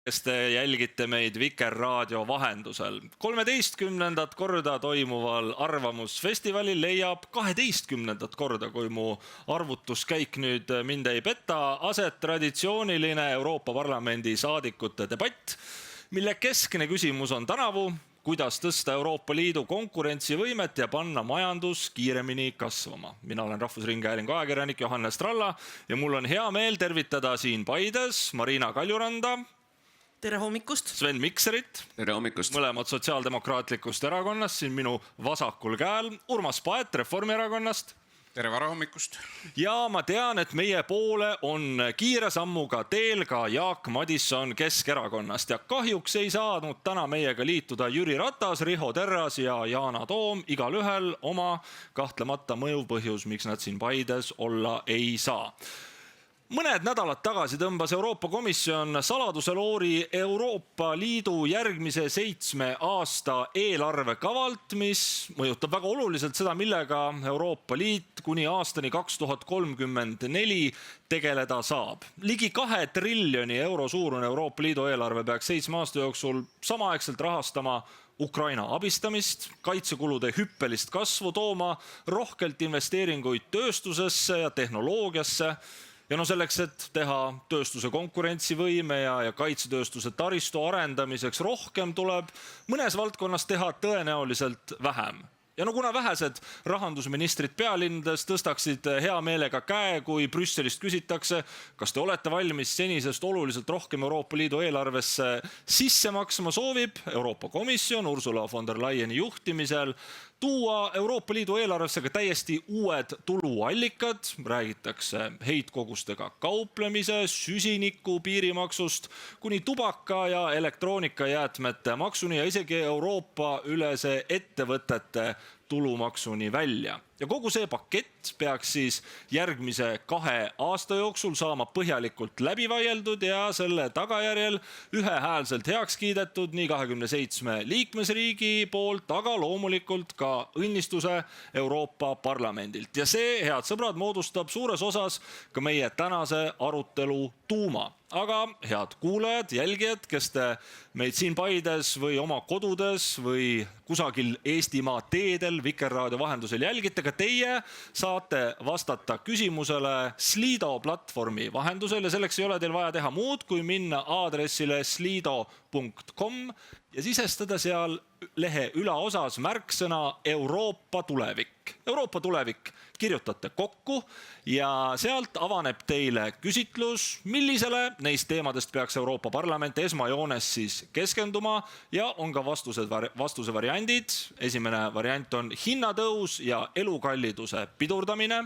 Kes te jälgite meid Vikerraadio vahendusel. 13. korda toimuval arvamusfestivalil leiab 12. korda, kui mu arvutuskäik nüüd mind ei peta, aset traditsiooniline Euroopa Parlamendi saadikute debatt, mille keskne küsimus on tänavu, kuidas tõsta Euroopa Liidu konkurentsivõimet ja panna majandus kiiremini kasvama. Mina olen Rahvusringhäälingu ajakirjanik Johannes Tralla ja mul on hea meel tervitada siin Paides Marina Kaljuranda. Tere hommikust. Sven Mikserit. Tere hommikust. Mõlemad Sotsiaaldemokraatlikust erakonnast, siin minu vasakul käel. Urmas Paet Reformierakonnast. Tere varahommikust. Ja ma tean, et meie poole on kiire sammuga teel ka Jaak Madison Keskerakonnast. Ja kahjuks ei saanud täna meiega liituda Jüri Ratas, Riho Terras ja Yana Toom. Igal ühel oma kahtlemata mõjuv põhjus, miks nad siin Paides olla ei saa. Mõned nädalad tagasi tõmbas Euroopa Komisjon saladuseloori Euroopa Liidu järgmise 7 aasta eelarvekavalt, mis mõjutab väga oluliselt seda, millega Euroopa Liit kuni aastani 2034 tegeleda saab. Ligi 2 triljoni euro suurune Euroopa Liidu eelarve peaks 7 aasta jooksul samaaegselt rahastama Ukraina abistamist, kaitsekulude hüppelist kasvu tooma, rohkelt investeeringuid tööstusesse ja tehnoloogiasse. Ja selleks, et teha tööstuse konkurentsivõime ja kaitsetööstuse taristu arendamiseks rohkem, tuleb mõnes valdkonnas teha tõenäoliselt vähem. Ja kuna vähesed rahandusministrid pealinnades tõstaksid hea meelega käe, kui Brüsselist küsitakse, kas te olete valmis senisest oluliselt rohkem Euroopa Liidu eelarvesse sisse maksma, soovib Euroopa Komisjon Ursula von der Leyeni juhtimisel tuua Euroopa Liidu eelarvesse ka täiesti uued tuluallikad, räägitakse heitkogustega kauplemise, süsiniku piirimaksust, kuni tubaka ja elektroonikajäätmete maksuni ja isegi Euroopa ülese ettevõtete tulumaksuni välja. Ja kogu see pakett peaks siis järgmise 2 aasta jooksul saama põhjalikult läbi vaieldud ja selle tagajärjel ühehäälselt heaks kiidetud nii 27 liikmesriigi poolt, aga loomulikult ka õnnistuse Euroopa Parlamendilt. Ja see, head sõbrad, moodustab suures osas ka meie tänase arutelu tuuma. Aga head kuulajad, jälgijad, kes te meid siin Paides või oma kodudes või kusagil Eestimaa teedel Vikerraadio vahendusel jälgite, ka teie saate vastata küsimusele Slido platvormi vahendusel ja selleks ei ole teil vaja teha muud, kui minna aadressile slido.com ja sisestada seal lehe ülaosas märksõna Euroopa tulevik. Euroopa tulevik kirjutate kokku ja sealt avaneb teile küsitlus, millisele neist teemadest peaks Euroopa Parlament esmajoones siis keskenduma ja on ka vastuse variandid. Esimene variant on hinnatõus ja elukalliduse pidurdamine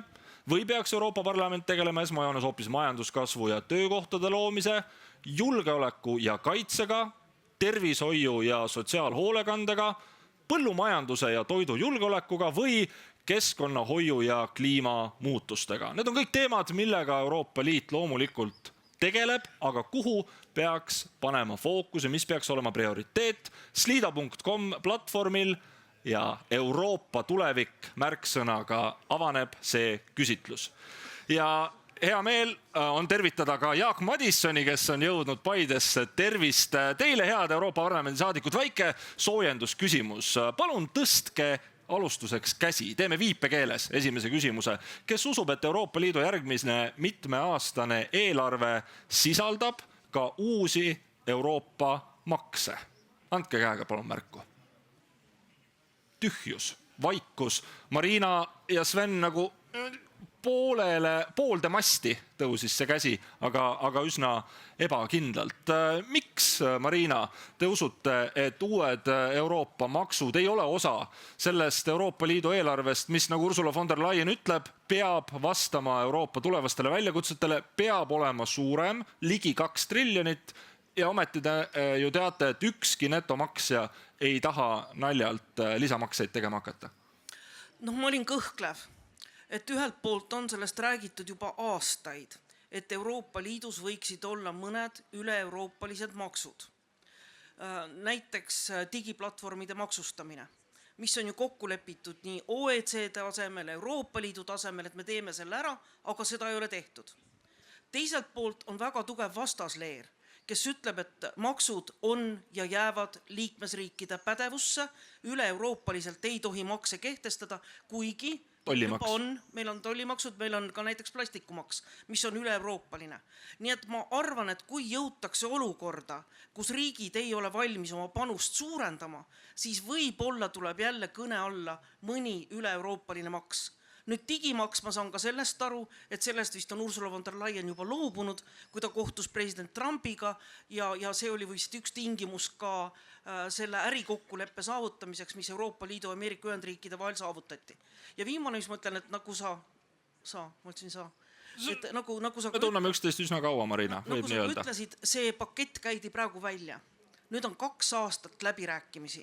või peaks Euroopa Parlament tegelema esmajoones hoopis majanduskasvu ja töökohtade loomise, julgeoleku ja kaitsega, tervishoiu ja sotsiaalhoolekandega, põllumajanduse ja toidujulgeolekuga või keskkonnahoiu ja kliimamuutustega. Need on kõik teemad, millega Euroopa Liit loomulikult tegeleb, aga kuhu peaks panema fookus ja mis peaks olema prioriteet. Slido.com platvormil ja Euroopa tulevik märksõnaga avaneb see küsitlus. Ja hea meel on tervitada ka Jaak Madissoni, kes on jõudnud Paidesse. Tervist teile, head Euroopa Parlamendi saadikud. Väike soojendusküsimus. Palun tõstke alustuseks käsi. Teeme viipekeeles esimese küsimuse. Kes usub, et Euroopa Liidu järgmine mitmeaastane eelarve sisaldab ka uusi Euroopa makse? Andke käega palun märku. Tühjus, vaikus. Marina ja Sven nagu poolde masti tõusis see käsi, aga üsna ebakindlalt. Miks, Marina, te usute, et uued Euroopa maksud ei ole osa sellest Euroopa Liidu eelarvest, mis, nagu Ursula von der Leyen ütleb, peab vastama Euroopa tulevastele väljakutsetele, peab olema suurem, ligi 2 triljonit ja ometi te ju teate, et ükski netomaksja ei taha naljalt lisamakseid tegema hakata? Ma olin kõhklev. Et ühelt poolt on sellest räägitud juba aastaid, et Euroopa Liidus võiksid olla mõned üle-euroopalised maksud. Näiteks digiplatvormide maksustamine, mis on ju kokku lepitud nii OECD tasemel, Euroopa Liidu tasemel, et me teeme selle ära, aga seda ei ole tehtud. Teiselt poolt on väga tugev vastasleer, kes ütleb, et maksud on ja jäävad liikmesriikide pädevusse, üle-euroopaliselt ei tohi makse kehtestada, kuigi Tollimaks. meil on tollimaksud, meil on ka näiteks plastikumaks, mis on üle-euroopaline. Nii et ma arvan, et kui jõutakse olukorda, kus riigid ei ole valmis oma panust suurendama, siis võib-olla tuleb jälle kõne alla mõni üle-euroopaline maks. Nüüd digimaks ma saan ka sellest aru, et sellest vist on Ursula von der Leyen juba loobunud, kui ta kohtus president Trumpiga ja see oli vist üks tingimus ka selle ärikokkuleppe saavutamiseks, mis Euroopa Liidu ja Ameerika Ühendriikide vahel saavutati. Ja viimane, mis ma ütlen, et nagu ma ütlesin et nagu sa Me tunneme üksteist üsna kaua, Marina, võib nii öelda. Ütlesid, see pakett käidi praegu välja. Nüüd on 2 aastat läbirääkimisi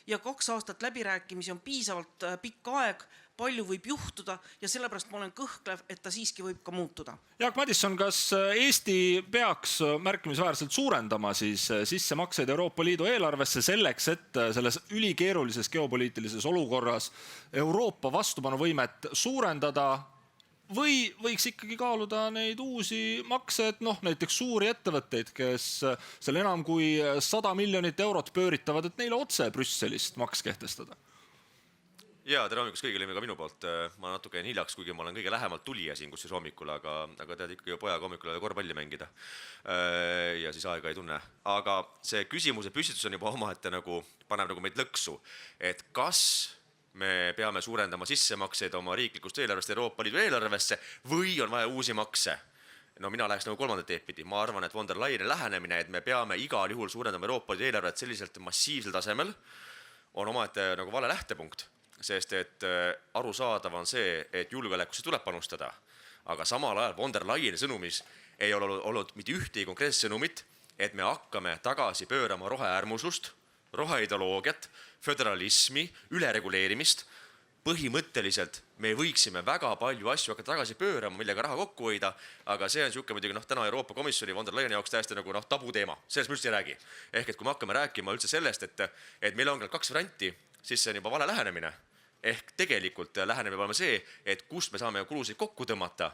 ja 2 aastat läbirääkimisi on piisavalt pikk aeg, palju võib juhtuda ja sellepärast ma olen kõhklev, et ta siiski võib ka muutuda. Jaak Madisson, kas Eesti peaks märkimisväärselt suurendama siis sissemakseid Euroopa Liidu eelarvesse selleks, et selles ülikeerulises geopoliitilises olukorras Euroopa vastupanuvõimet suurendada või võiks ikkagi kaaluda neid uusi makse, et näiteks suuri ettevõtteid, kes selle enam kui 100 miljonit eurot pööritavad, et neile otse Brüsselist maks kehtestada? Jaa, tere hommikust kõigile ka minu poolt. Ma natuke jäin hiljaks, kuigi ma olen kõige lähemalt tulija siin kusjuures hommikul, aga tead ikkagi pojaga hommikul korvpalli mängida ja siis aega ei tunne. Aga see küsimuse püstitus on juba omaette paneb meid lõksu, et kas me peame suurendama sissemakseid oma riiklikust eelarvest Euroopa Liidu eelarvesse või on vaja uusi makse. No mina läheks kolmandat teepidi. Ma arvan, et von der Leyeni lähenemine, et me peame igal juhul suurendama Euroopa Liidu eelarvet selliselt massiivsel tasemel, on omaette vale lähtepunkt. Sest et arusaadav on see, et julgeolekusse tuleb panustada, aga samal ajal von der Leyeni sõnumis ei ole olnud mitte ühtegi konkreetset sõnumit, et me hakkame tagasi pöörama roheäärmuslust, roheideoloogiat, föderalismi, ülereguleerimist. Põhimõtteliselt me võiksime väga palju asju hakata tagasi pöörama, millega raha kokku hoida, aga see on siuke muidugi täna Euroopa Komisjoni von der Leyeni jaoks täiesti tabuteema. Sellest me üldse ei räägi. Ehk et kui me hakkame rääkima üldse sellest, et meil on 2 varianti, siis see on juba vale lähenemine. Ehk tegelikult lähenemine peab olema see, et kust me saame kulusid kokku tõmmata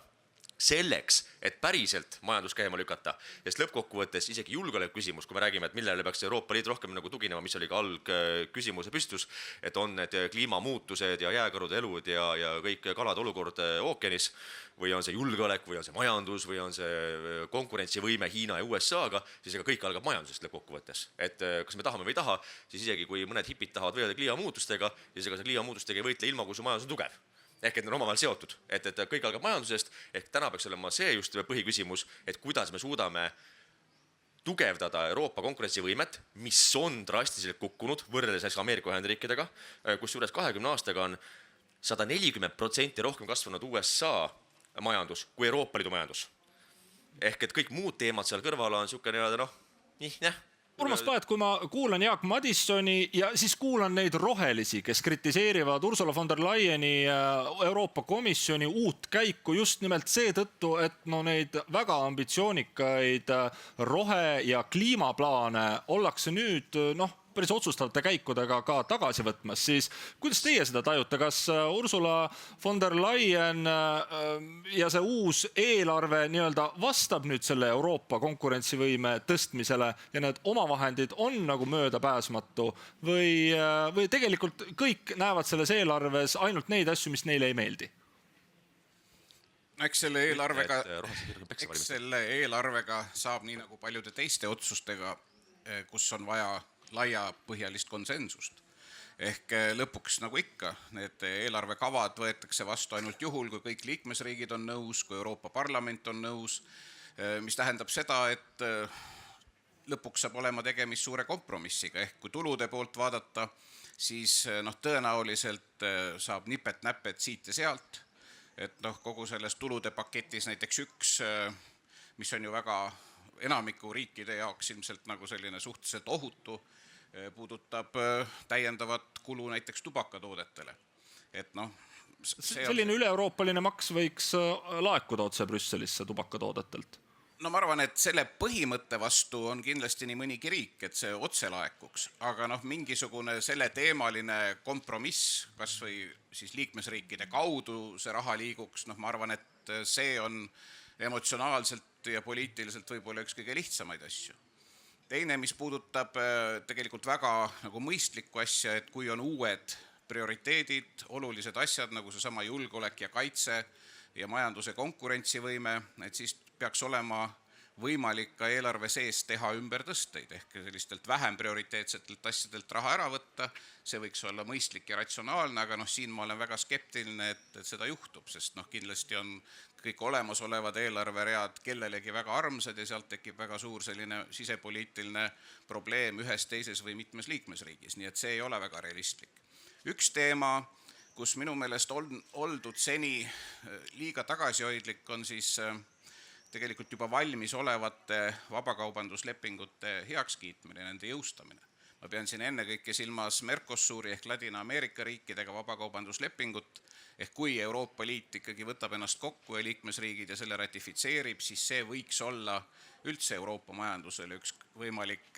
selleks, et päriselt majandus käima lükata. Sest lõppkokkuvõttes isegi julgeoleku küsimus, kui me räägime, et millele peaks Euroopa Liit rohkem tuginema, mis oli ka küsimuse püstus, et on need kliimamuutused ja jääkarude elud ja kõik kalade olukord ookeanis, või on see julgeolek, või on see majandus, või on see konkurentsivõime Hiina ja USA-ga, siis ega kõik algab majandusest lõppkokkuvõttes. Et kas me tahame või ei taha, siis isegi kui mõned hipid tahavad võidelda kliimamuutustega, siis ega see kliimamuutustega ei võitle ilma, kui su majandus on tugev. Ehk et need on omavahel seotud, et kõik algab majandusest, ehk täna peaks olema see just põhiküsimus, et kuidas me suudame tugevdada Euroopa konkurentsivõimet, mis on drastiliselt kukkunud võrreldes Ameerika Ühendriikidega, kus juures 20 aastaga on 140% rohkem kasvanud USA majandus kui Euroopa Liidu majandus. Ehk et kõik muud teemad seal kõrval on niisugune Urmas Paet, kui ma kuulan Jaak Madissoni ja siis kuulan neid rohelisi, kes kritiseerivad Ursula von der Leyeni Euroopa Komisjoni uut käiku just nimelt seetõttu, et neid väga ambitsioonikaid rohe- ja kliimaplaane ollakse nüüd päris otsustavate käikudega ka tagasi võtmas, siis kuidas teie seda tajute? Kas Ursula von der Leyen ja see uus eelarve vastab nüüd selle Euroopa konkurentsivõime tõstmisele ja need omavahendid on möödapääsmatu või tegelikult kõik näevad selles eelarves ainult neid asju, mis neile ei meeldi? Eks selle eelarvega saab nii nagu paljude teiste otsustega, kus on vaja laiapõhjalist konsensust. Ehk lõpuks nagu ikka, need eelarvekavad võetakse vastu ainult juhul, kui kõik liikmesriigid on nõus, kui Euroopa Parlament on nõus, mis tähendab seda, et lõpuks saab olema tegemist suure kompromissiga. Ehk kui tulude poolt vaadata, siis tõenäoliselt saab nipet-näpet siit ja sealt, et kogu selles tulude paketis näiteks üks, mis on ju väga enamiku riikide jaoks ilmselt selline suhteliselt ohutu, puudutab täiendavat kulu näiteks tubakatoodetele. Et selline üle-euroopaline maks võiks laekuda otse Brüsselisse tubakatoodetelt? Ma arvan, et selle põhimõtte vastu on kindlasti nii mõnigi riik, et see otse laekuks, aga mingisugune selle teemaline kompromiss, kas või siis liikmesriikide kaudu see raha liiguks, ma arvan, et see on emotsionaalselt ja poliitiliselt võib-olla üks kõige lihtsamaid asju. Teine, mis puudutab tegelikult väga nagu mõistlikku asja, et kui on uued prioriteedid, olulised asjad nagu seesama julgeolek ja kaitse ja majanduse konkurentsivõime, et siis peaks olema võimalik ka eelarve sees teha ümbertõsteid ehk sellistelt vähem prioriteetsetelt asjadelt raha ära võtta. See võiks olla mõistlik ja ratsionaalne, aga siin ma olen väga skeptiline, et seda juhtub, sest kindlasti on kõik olemasolevad eelarveread kellelegi väga armsad ja sealt tekib väga suur selline sisepoliitiline probleem ühes, teises või mitmes liikmesriigis, nii et see ei ole väga realistlik. Üks teema, kus minu meelest on oldud seni liiga tagasihoidlik, on siis tegelikult juba valmis olevate vabakaubanduslepingute heakskiitmine, nende jõustamine. Ma pean siin ennekõike silmas Mercosuri ehk Ladina-Ameerika riikidega vabakaubanduslepingut, ehk kui Euroopa Liit ikkagi võtab ennast kokku ja liikmesriigid ja selle ratifitseerib, siis see võiks olla üldse Euroopa majandusele üks võimalik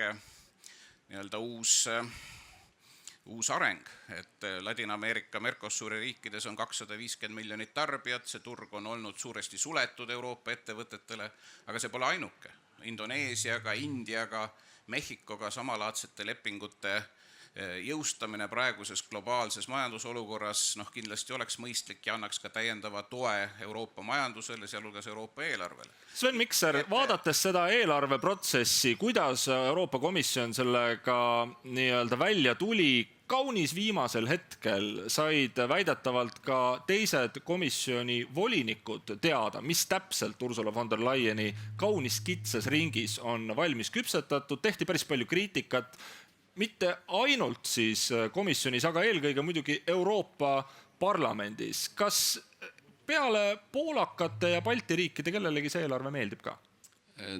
uus areng, et Ladina-Ameerika Mercosuri riikides on 250 miljonit tarbijat, see turg on olnud suuresti suletud Euroopa ettevõtetele, aga see pole ainuke. Indoneesiaga, Indiaga, Mehhikoga samalaadsete lepingute jõustamine praeguses globaalses majandusolukorras kindlasti oleks mõistlik ja annaks ka täiendava toe Euroopa majandusele, sealhulgas Euroopa eelarvele. Sven Mikser, vaadates seda eelarveprotsessi, kuidas Euroopa Komisjon sellega nii-öelda välja tuli, kaunis viimasel hetkel said väidetavalt ka teised komisjoni volinikud teada, mis täpselt Ursula von der Leyeni kaunis kitsas ringis on valmis küpsetatud, tehti päris palju kriitikat, mitte ainult siis komisjonis, aga eelkõige muidugi Euroopa Parlamendis. Kas peale poolakate ja Balti riikide kellelegi see eelarve meeldib ka?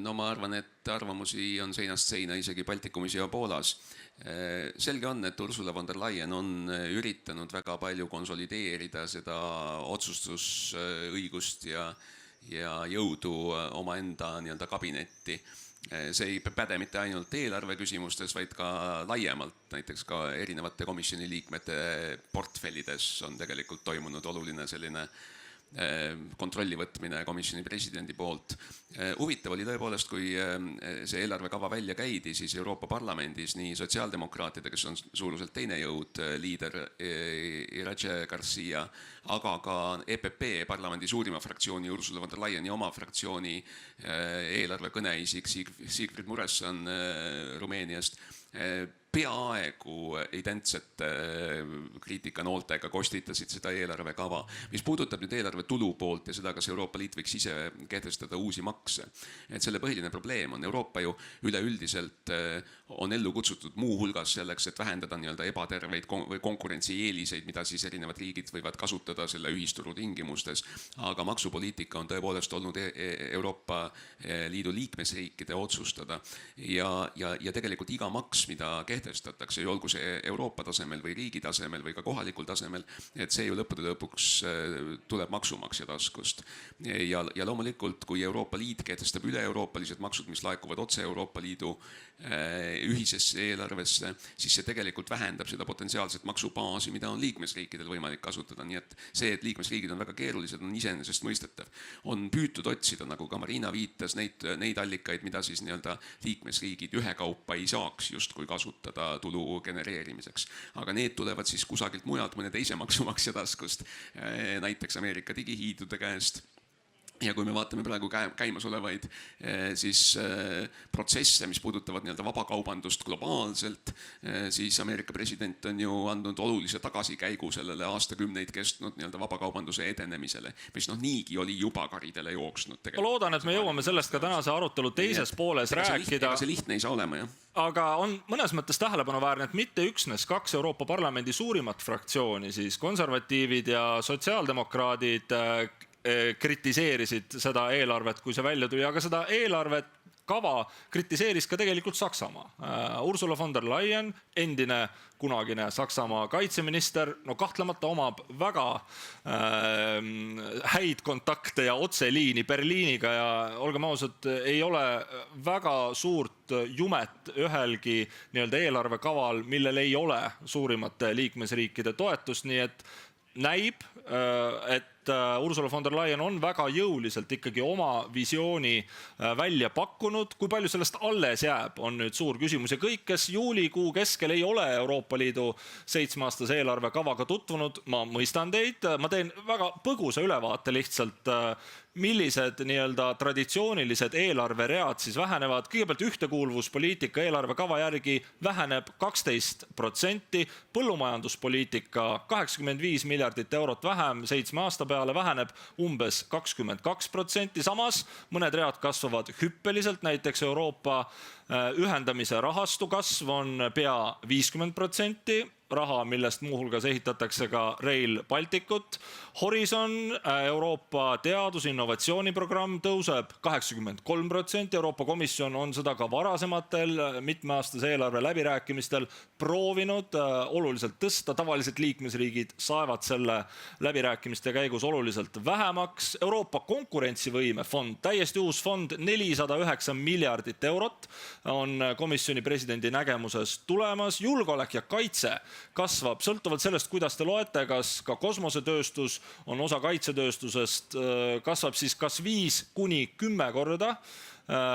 No ma arvan, et arvamusi on seinast seina isegi Baltikumis ja Poolas. Selge on, et Ursula von der Leyen on üritanud väga palju konsolideerida seda otsustusõigust ja jõudu omaenda nii-öelda kabinetti. See ei päde mitte ainult eelarve küsimustes, vaid ka laiemalt, näiteks ka erinevate komisjoni liikmete portfellides on tegelikult toimunud oluline selline kontrolli võtmine komisjoni presidendi poolt. Huvitav oli tõepoolest, kui see eelarvekava välja käidi, siis Euroopa Parlamendis nii sotsiaaldemokraatide, kes on suuruselt teine jõud, liider Irache Garcia, aga ka EPP, parlamendi suurima fraktsiooni Ursula von der Leyeni oma fraktsiooni eelarvekõneisik Sigrid Muresan Rumeeniast, peaaegu identsete kriitikanooltega kostitasid seda eelarvekava. Mis puudutab nüüd eelarve tulu poolt ja seda, kas Euroopa Liit võiks ise kehtestada uusi makse. Et selle põhiline probleem on Euroopa ju üleüldiselt on ellu kutsutud muu hulgas selleks, et vähendada nii-öelda ebaterveid või konkurentsieeliseid, mida siis erinevad riigid võivad kasutada selle ühisturu tingimustes. Aga maksupoliitika on tõepoolest olnud Euroopa Liidu liikmesriikide otsustada ja tegelikult iga maks, mida kehtestatakse, olgu see Euroopa tasemel või riigi tasemel või ka kohalikul tasemel, et see ju lõppude lõpuks tuleb maksumaksja taskust. Ja loomulikult, kui Euroopa Liit kehtestab üle-euroopalised maksud, mis laekuvad otse Euroopa Liidu ühisesse eelarvesse, siis see tegelikult vähendab seda potentsiaalset maksubaasi, mida on liikmesriikidel võimalik kasutada. Nii et see, et liikmesriigid on väga keerulised, on iseenesest mõistetav. On püütud otsida, nagu ka Marina viitas, neid allikaid, mida siis nii-öelda liikmesriigid ühekaupa ei saaks justkui kasutada tulu genereerimiseks. Aga need tulevad siis kusagilt mujalt mõne teise maksumaksja taskust, näiteks Ameerika digihiidude käest. Ja kui me vaatame praegu käimas olevaid siis protsesse, mis puudutavad nii-öelda vabakaubandust globaalselt, siis Ameerika president on ju andnud olulise tagasikäigu sellele aastakümneid kestnud nii-öelda vabakaubanduse edenemisele, mis niigi oli juba karidele jooksnud. Ma loodan, et me jõuame sellest ka tänase arutelu teises pooles rääkida. See lihtne ei saa olema, jah. Aga on mõnes mõttes tähelepanuväärne, et mitte üksnes 2 Euroopa Parlamendi suurimat fraktsiooni, siis konservatiivid ja sotsiaaldemokraadid kritiseerisid seda eelarvet, kui see välja tuli, aga seda eelarvet kava kritiseeris ka tegelikult Saksamaa. Ursula von der Leyen, endine kunagine Saksamaa kaitseminister, kahtlemata omab väga häid kontakte ja otseliini Berliiniga ja olgem ausad, ei ole väga suurt jumet ühelgi nii-öelda eelarvekaval, millel ei ole suurimate liikmesriikide toetust, nii et näib, et et Ursula von der Leyen on väga jõuliselt ikkagi oma visiooni välja pakkunud. Kui palju sellest alles jääb, on nüüd suur küsimus. Ja kõik, kes juulikuu keskel ei ole Euroopa Liidu 7-aastase eelarvekavaga tutvunud, ma mõistan teid. Ma teen väga põgusa ülevaate lihtsalt, millised traditsioonilised eelarveread siis vähenevad. Kõigepealt ühtekuuluvuspoliitika eelarvekava järgi väheneb 12%, põllumajanduspoliitika 85 miljardit eurot vähem 7 aasta peale väheneb umbes 22%. Samas mõned read kasvavad hüppeliselt, näiteks Euroopa ühendamise rahastu kasv on pea 50%. Raha, millest muuhulgas ehitatakse ka Rail Balticut. Horizon, Euroopa teadus- innovatsiooniprogramm tõuseb 83%. Euroopa Komisjon on seda ka varasematel mitmeaastase eelarve läbirääkimistel proovinud oluliselt tõsta. Tavaliselt liikmesriigid saevad selle läbirääkimiste käigus oluliselt vähemaks. Euroopa konkurentsivõime fond, täiesti uus fond, 409 miljardit eurot on komisjoni presidendi nägemuses tulemas. Julgeolek ja kaitse kasvab sõltuvalt sellest, kuidas te loete, kas ka kosmosetööstus on osa kaitsetööstusest, kasvab siis kas 5 kuni 10 korda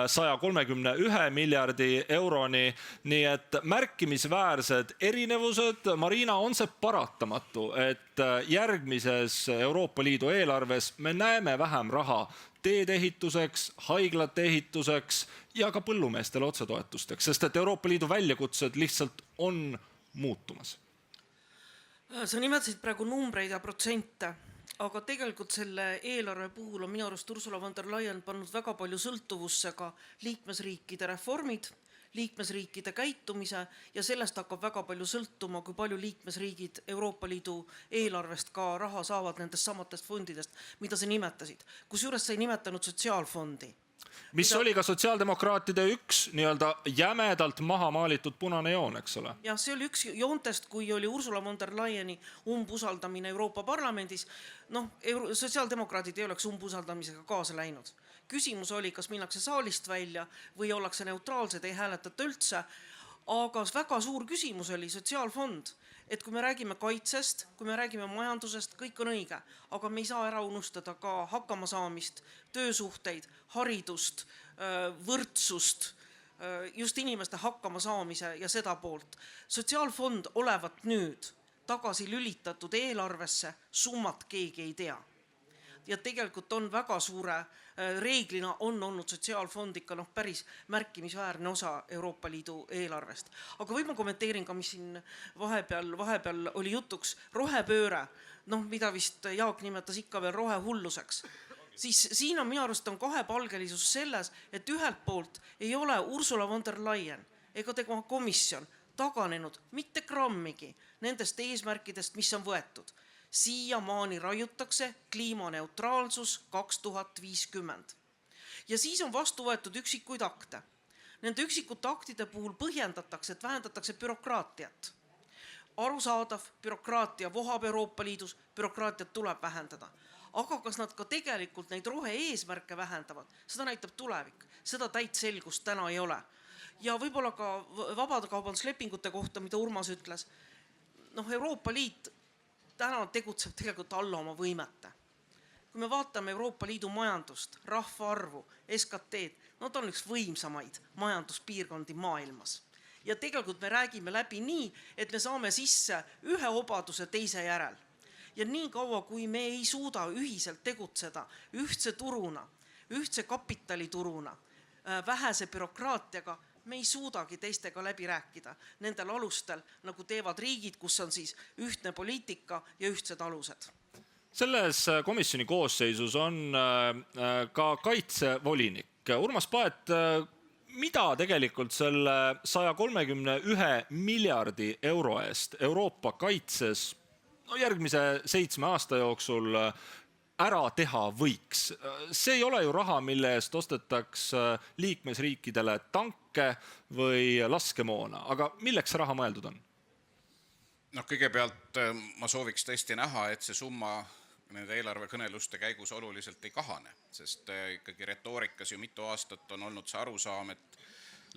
131 miljardi euroni. Nii et märkimisväärsed erinevused. Marina, on see paratamatu, et järgmises Euroopa Liidu eelarves me näeme vähem raha teedeehituseks, haiglate ehituseks ja ka põllumeestele otsetoetusteks, sest et Euroopa Liidu väljakutsed lihtsalt on muutumas? Sa nimetasid praegu numbreid ja protsente, aga tegelikult selle eelarve puhul on minu arust Ursula von der Leyen pannud väga palju sõltuvusse ka liikmesriikide reformid, liikmesriikide käitumise ja sellest hakkab väga palju sõltuma, kui palju liikmesriigid Euroopa Liidu eelarvest ka raha saavad nendest samatest fondidest, mida sa nimetasid. Kusjuures sa ei nimetanud sotsiaalfondi. Mis oli ka sotsiaaldemokraatide üks jämedalt maha maalitud punane joon, eks ole? Ja see oli üks joontest, kui oli Ursula von der Leyeni umbusaldamine Euroopa Parlamendis. Sotsiaaldemokraadid ei oleks umbusaldamisega kaasa läinud. Küsimus oli, kas minnakse saalist välja või ollakse neutraalsed, ei hääletata üldse. Aga väga suur küsimus oli sotsiaalfond, et kui me räägime kaitsest, kui me räägime majandusest, kõik on õige, aga me ei saa ära unustada ka hakkamasaamist, töösuhteid, haridust, võrdsust, just inimeste hakkamasaamise ja seda poolt. Sotsiaalfond olevat nüüd tagasi lülitatud eelarvesse, summat keegi ei tea. Ja tegelikult on väga suure reeglina on olnud sotsiaalfond ikka päris märkimisväärne osa Euroopa Liidu eelarvest. Aga võib ma kommenteerin ka, mis siin vahepeal oli jutuks, rohepööre, mida vist Jaak nimetas ikka veel rohehulluseks. Siis siin on minu arust kahepalgelisus selles, et ühelt poolt ei ole Ursula von der Leyen ega tema komisjon taganenud mitte grammigi nendest eesmärkidest, mis on võetud. Siiamaani raiutakse kliimaneutraalsus 2050. Ja siis on vastu võetud üksikuid akte. Nende üksikute aktide puhul põhjendatakse, et vähendatakse bürokraatiat. Arusaadav, bürokraatia vohab Euroopa Liidus, bürokraatiat tuleb vähendada. Aga kas nad ka tegelikult neid rohe eesmärke vähendavad, seda näitab tulevik. Seda täit selgust täna ei ole. Ja võib-olla ka vabakaubanduslepingute kohta, mida Urmas ütles. Euroopa Liit täna tegutseb tegelikult alla oma võimete. Kui me vaatame Euroopa Liidu majandust, rahvaarvu, SKT-d, nad on üks võimsamaid majanduspiirkondi maailmas. Ja tegelikult me räägime läbi nii, et me saame sisse ühe obaduse teise järel. Ja nii kaua, kui me ei suuda ühiselt tegutseda, ühtse turuna, ühtse kapitalituruna, vähese bürokraatiaga, me ei suudagi teistega läbi rääkida nendel alustel, nagu teevad riigid, kus on siis ühtne poliitika ja ühtsed alused. Selles komisjoni koosseisus on ka kaitsevolinik. Urmas Paet, mida tegelikult selle 131 miljardi euro eest Euroopa kaitses järgmise 7 aasta jooksul ära teha võiks? See ei ole ju raha, mille eest ostetaks liikmesriikidele tanke või laskemoona, aga milleks raha mõeldud on? Kõigepealt ma sooviks tõesti näha, et see summa nende eelarvekõneluste käigus oluliselt ei kahane, sest ikkagi retoorikas ju mitu aastat on olnud see arusaam, et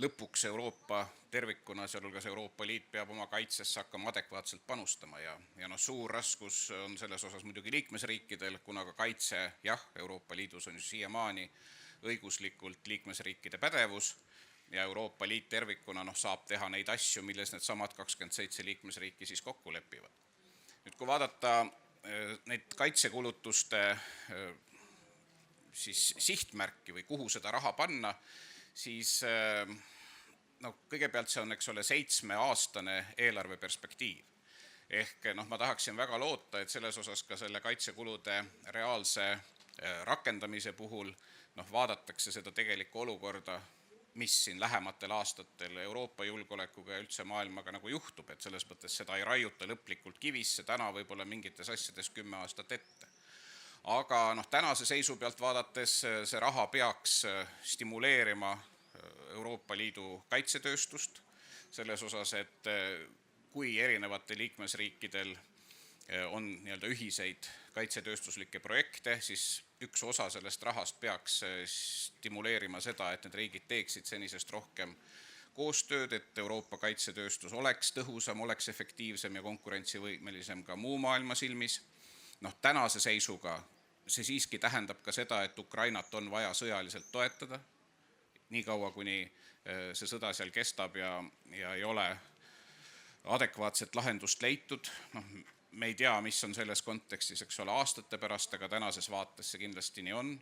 lõpuks Euroopa tervikuna, sealhulgas Euroopa Liit peab oma kaitsesse hakkama adekvaatselt panustama ja suur raskus on selles osas muidugi liikmesriikidel, kuna ka kaitse, Euroopa Liidus on ju siiamaani õiguslikult liikmesriikide pädevus ja Euroopa Liit tervikuna saab teha neid asju, milles need samad 27 liikmesriiki siis kokku lepivad. Nüüd, kui vaadata neid kaitsekulutuste siis sihtmärki või kuhu seda raha panna, siis kõigepealt see on, 7-aastane eelarveperspektiiv. Ehk ma tahaksin väga loota, et selles osas ka selle kaitsekulude reaalse rakendamise puhul vaadatakse seda tegelikku olukorda, mis siin lähematel aastatel Euroopa julgeolekuga ja üldse maailmaga juhtub, et selles mõttes seda ei raiuta lõplikult kivisse, täna võib-olla mingites asjades 10 aastat ette. Aga tänase seisu pealt vaadates see raha peaks stimuleerima Euroopa Liidu kaitsetööstust selles osas, et kui erinevate liikmesriikidel on ühiseid kaitsetööstuslikke projekte, siis üks osa sellest rahast peaks stimuleerima seda, et need riigid teeksid senisest rohkem koostööd, et Euroopa kaitsetööstus oleks tõhusam, oleks efektiivsem ja konkurentsivõimelisem ka muu maailma silmis. Tänase seisuga see siiski tähendab ka seda, et Ukrainat on vaja sõjaliselt toetada, nii kaua kuni see sõda seal kestab ja ei ole adekvaatset lahendust leitud. Me ei tea, mis on selles kontekstis, aastate pärast, aga tänases vaates see kindlasti nii on.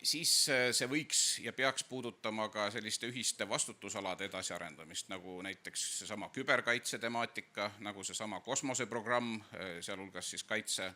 Siis see võiks ja peaks puudutama ka selliste ühiste vastutusalade edasiarendamist, nagu näiteks seesama küberkaitse temaatika, nagu seesama kosmoseprogramm, sealhulgas siis kaitse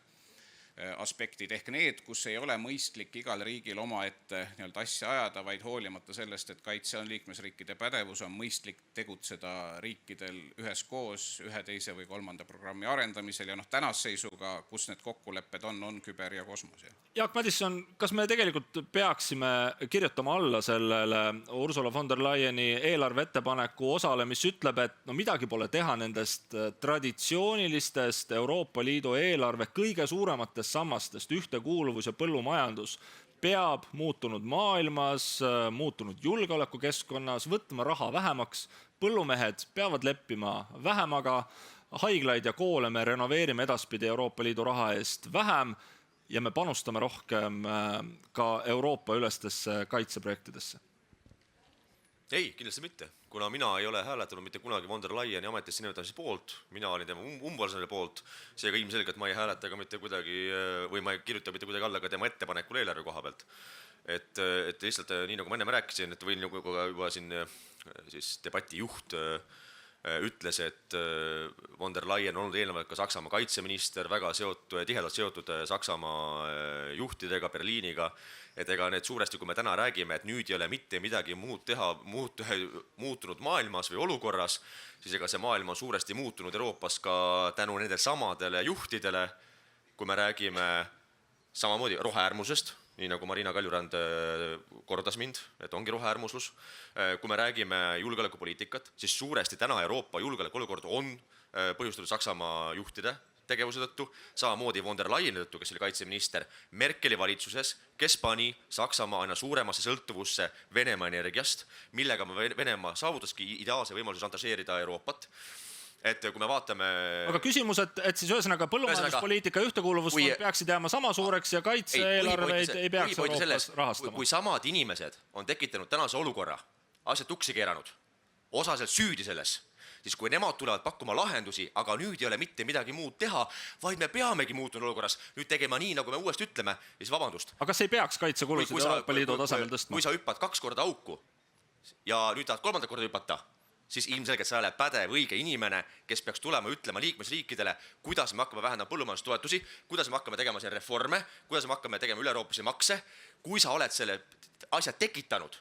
aspektid ehk need, kus ei ole mõistlik igal riigil omaette asja ajada, vaid hoolimata sellest, et kaitse on liikmesriikide pädevus, on mõistlik tegutseda riikidel üheskoos ühe, teise või kolmanda programmi arendamisel ja tänase seisuga, kus need kokkulepped on küber ja kosmos. Jaak Madison, kas me tegelikult peaksime kirjutama alla sellele Ursula von der Leyeni eelarve ettepaneku osale, mis ütleb, et midagi pole teha nendest traditsioonilistest Euroopa Liidu eelarve kõige suurematest sammastest, ühtekuuluvus ja põllumajandus peab muutunud maailmas, muutunud julgeolekukeskkonnas, võtma raha vähemaks, põllumehed peavad leppima vähemaga, haiglaid ja koole me renoveerime edaspidi Euroopa Liidu raha eest vähem ja me panustame rohkem ka Euroopa ülestesse kaitseprojektidesse? Ei, kindlasti mitte, kuna mina ei ole hääletanud mitte kunagi von der Leyeni ametisse nimetamise poolt, mina olin tema umbvalsele poolt, seega ilmselgelt ma ei hääleta ka mitte kuidagi või ma ei kirjuta mitte kuidagi alla ka tema ettepanekul eelarve koha pealt. Et lihtsalt nii nagu ma enne rääkisin, et võin juba siin siis debati juht ütles, et von der Leyen on olnud eelnevalt ka Saksamaa kaitseminister, väga tihedalt seotud Saksamaa juhtidega, Berliiniga, et ega need suuresti, kui me täna räägime, et nüüd ei ole mitte midagi muud teha muutunud maailmas või olukorras, siis ega see maailm on suuresti muutunud Euroopas ka tänu nendel samadele juhtidele, kui me räägime samamoodi roheäärmusest, nii nagu Marina Kaljurand kordas mind, et ongi roheäärmuslus. Kui me räägime julgeolekupoliitikat, siis suuresti täna Euroopa julgeolekuolukord on põhjustatud Saksamaa juhtide tegevuse tõttu, samamoodi von der Leyeni tõttu, kes oli kaitseminister Merkeli valitsuses, kes pani Saksamaa aina suuremasse sõltuvusse Venemaa energiast, millega Venemaa saavutaski ideaalse võimaluse šantažeerida Euroopat. Et kui me vaatame... Aga küsimus, et siis ühesõnaga põllumajanduspoliitika ja ühtekuuluvus peaksid jääma sama suureks ja kaitse-eelarveid ei peaks Euroopas rahastama. Kui samad inimesed on tekitanud tänase olukorra, asjad tuksi keeranud, osaselt süüdi selles, siis kui nemad tulevad pakkuma lahendusi, aga nüüd ei ole mitte midagi muud teha, vaid me peamegi muutunud olukorras nüüd tegema nii, nagu me uuesti ütleme, siis vabandust. Aga see ei peaks kaitsekulusid Euroopa Liidu tasemel tõstma? Kui sa hüppad 2 korda auku ja nüüd tahad 3. korda hüpata, siis ilmselgelt sa oled pädev õige inimene, kes peaks tulema ütlema liikmesriikidele, kuidas me hakkame vähendama põllumajandustoetusi, kuidas me hakkame tegema selle reforme, kuidas me hakkame tegema üle-euroopalisi makse. Kui sa oled selle asja tekitanud,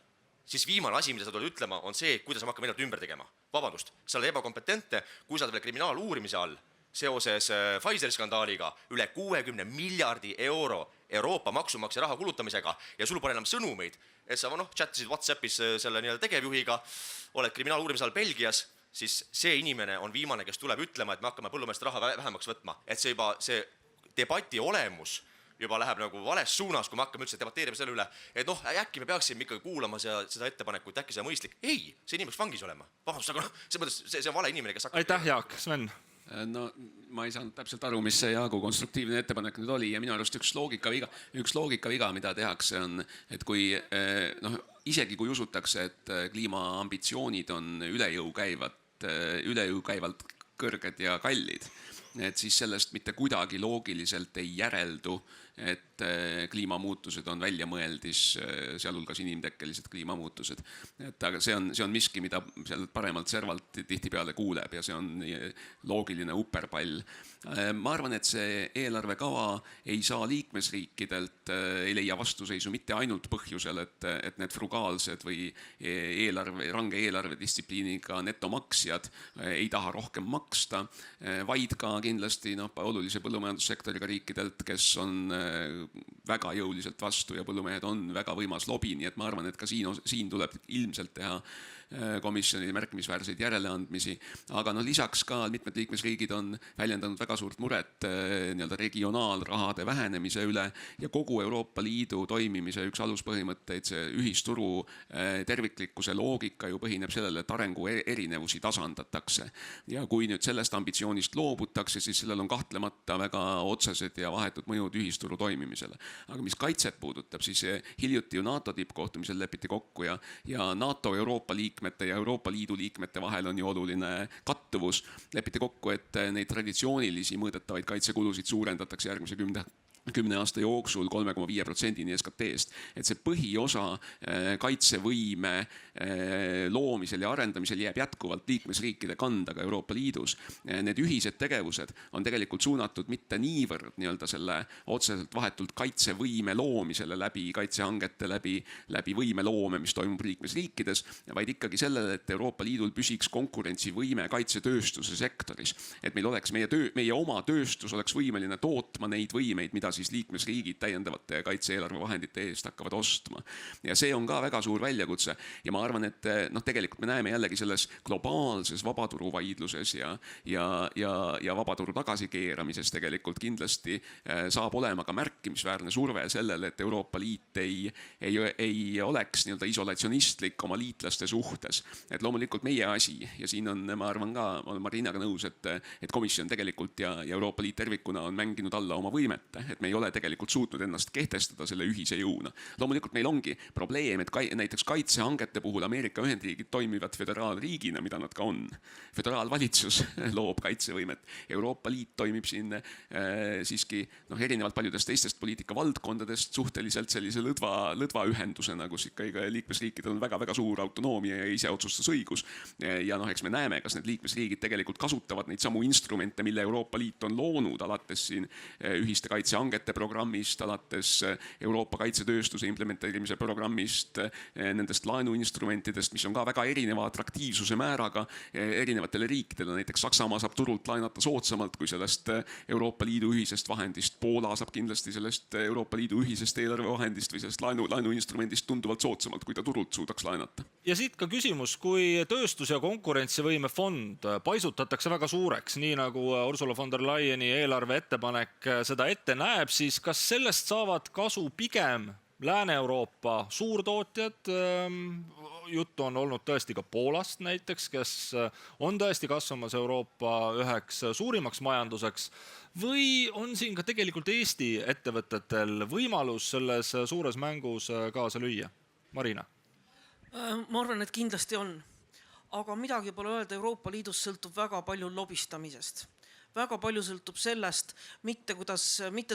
siis viimane asi, mida sa tuled ütlema, on see, kuidas me hakkame ennast ümber tegema. Vabandust, sa oled ebakompetentne, kui sa oled veel kriminaaluurimise all seoses Pfizeri skandaaliga üle 60 miljardi euro Euroopa maksumaksja raha kulutamisega ja sul pole enam sõnumeid, et sa chatisid WhatsAppis selle tegevjuhiga, oled kriminaaluurimise all Belgias, siis see inimene on viimane, kes tuleb ütlema, et me hakkame põllumeeste raha vähemaks võtma. Et see debati olemus juba läheb nagu vales suunas, kui me hakkame üldse debateerima selle üle, et noh, äkki me peaksime ikkagi kuulama seda ettepanekut, äkki see on mõistlik. Ei, see inimene peaks vangis olema. Vabandust, aga see on vale inimene, kes hakkab... Aitäh, Jaak. Sven? No ma ei saanud täpselt aru, mis see Jaagu konstruktiivne ettepanek nüüd oli ja minu arust üks loogikaviga, mida tehakse on, et kui isegi kui usutakse, et kliimaambitsioonid on üle jõu käivalt kõrged ja kallid, et siis sellest mitte kuidagi loogiliselt ei järeldu, et kliimamuutused on väljamõeldis, sealhulgas inimtekkelised kliimamuutused. Aga see on miski, mida seal paremalt servalt tihtipeale kuuleb ja see on loogiline uperpall. Ma arvan, et see eelarvekava ei saa liikmesriikidelt, ei leia vastuseisu mitte ainult põhjusel, et need frugaalsed või range eelarvedistsipliiniga netomaksjad ei taha rohkem maksta, vaid ka kindlasti olulise põllumajandussektoriga riikidelt, kes on väga jõuliselt vastu ja põllumehed on väga võimas lobi, nii et ma arvan, et ka siin tuleb ilmselt teha komisjonile märkimisväärseid järeleandmisi, aga lisaks ka mitmed liikmesriigid on väljendanud väga suurt muret regionaalrahade vähenemise üle ja kogu Euroopa Liidu toimimise üks aluspõhimõtteid, see ühisturu terviklikkuse loogika ju põhineb sellele, et arengu erinevusi tasandatakse. Ja kui nüüd sellest ambitsioonist loobutakse, siis sellel on kahtlemata väga otsesed ja vahetud mõjud ühisturu toimimisele. Aga mis kaitset puudutab, siis hiljuti ju NATO tippkohtumisel lepiti kokku ja NATO Euroopa ja Euroopa Liidu liikmete vahel on ju oluline kattuvus. Lepiti kokku, et neid traditsioonilisi mõõdetavaid kaitsekulusid suurendatakse järgmise 10 aasta jooksul 3,5% SKT-st. Et see põhiosa kaitsevõime loomisel ja arendamisel jääb jätkuvalt liikmesriikide kanda ka Euroopa Liidus. Need ühised tegevused on tegelikult suunatud mitte niivõrd selle otseselt vahetult kaitsevõime loomisele läbi kaitsehangete, läbi võimeloome, mis toimub liikmesriikides, vaid ikkagi sellele, et Euroopa Liidul püsiks konkurentsivõime kaitsetööstuse sektoris. Et meil oleks meie oma tööstus oleks võimeline tootma neid võimeid, mida siis liikmesriigid täiendavate kaitse-eelarve vahendite eest hakkavad ostma. Ja see on ka väga suur väljakutse ja ma arvan, et tegelikult me näeme jällegi selles globaalses vabaturuvaidluses ja vabaturu tagasikeeramises tegelikult kindlasti saab olema ka märkimisväärne surve sellele, et Euroopa Liit ei oleks isolatsionistlik oma liitlaste suhtes. Et loomulikult meie asi ja siin on, ma arvan ka, olen Marinaga nõus, et komisjon tegelikult ja Euroopa Liit tervikuna on mänginud alla oma võimete, et me ei ole tegelikult suutnud ennast kehtestada selle ühise jõuna. Loomulikult meil ongi probleem, et näiteks kaitsehangete puhul Ameerika Ühendriigid toimivad föderaalriigina, mida nad ka on. Föderaalvalitsus loob kaitsevõimet. Euroopa Liit toimib siin siiski erinevalt paljudest teistest poliitikavaldkondadest suhteliselt sellise lõdva ühendusena, kus ikka liikmesriikidel on väga-väga suur autonoomia ja iseotsustusõigus. Ja eks me näeme, kas need liikmesriigid tegelikult kasutavad neid samu instrumente, mille Euroopa Liit on loonud alates siin ühiste kaitsehangete programmist, alates Euroopa kaitsetööstuse implementeerimise programmist, nendest laenuinstrumentidest, mis on ka väga erineva atraktiivsuse määraga erinevatele riikidele. Näiteks Saksamaa saab turult laenata soodsamalt kui sellest Euroopa Liidu ühisest vahendist. Poola saab kindlasti sellest Euroopa Liidu ühisest eelarvevahendist või sellest laenuinstrumendist tunduvalt soodsamalt, kui ta turult suudaks laenata. Ja siit ka küsimus, kui tööstus- ja konkurentsivõime fond paisutatakse väga suureks, nii nagu Ursula von der Leyeni eelarve ettepanek seda ette näeb, siis kas sellest saavad kasu pigem Lääne-Euroopa suurtootjad? Juttu on olnud tõesti ka Poolast näiteks, kes on tõesti kasvamas Euroopa üheks suurimaks majanduseks, või on siin ka tegelikult Eesti ettevõtetel võimalus selles suures mängus kaasa lüüa? Marina? Ma arvan, et kindlasti on. Aga midagi pole öelda, Euroopa Liidus sõltub väga palju lobistamisest. Väga palju sõltub sellest, mitte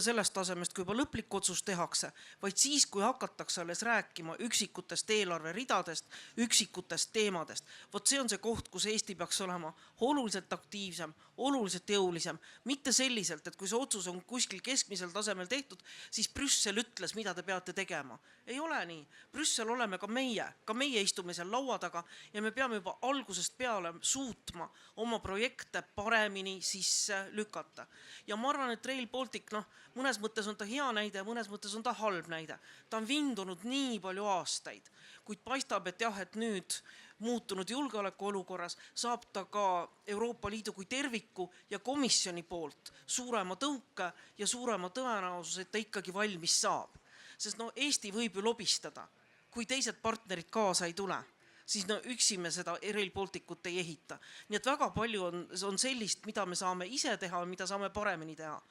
sellest tasemest, kui juba lõplik otsus tehakse, vaid siis, kui hakatakse alles rääkima üksikutest eelarveridadest, üksikutest teemadest. Vot see on see koht, kus Eesti peaks olema oluliselt aktiivsem, oluliselt jõulisem. Mitte selliselt, et kui see otsus on kuskil keskmisel tasemel tehtud, siis Brüssel ütles, mida te peate tegema. Ei ole nii. Brüssel oleme ka meie istume seal laua taga ja me peame juba algusest peale suutma oma projekte paremini sisse lükata. Ja ma arvan, et Rail Baltic, mõnes mõttes on ta hea näide, mõnes mõttes on ta halb näide. Ta on vindunud nii palju aastaid, kuid paistab, et jah, et nüüd muutunud julgeolekuolukorras saab ta ka Euroopa Liidu kui terviku ja komisjoni poolt suurema tõuke ja suurema tõenäosus, et ta ikkagi valmis saab. Sest Eesti võib ju lobistada, kui teised partnerid kaasa ei tule, siis üksi me seda Rail Balticut ei ehita. Nii et väga palju on sellist, mida me saame ise teha, mida saame paremini teha.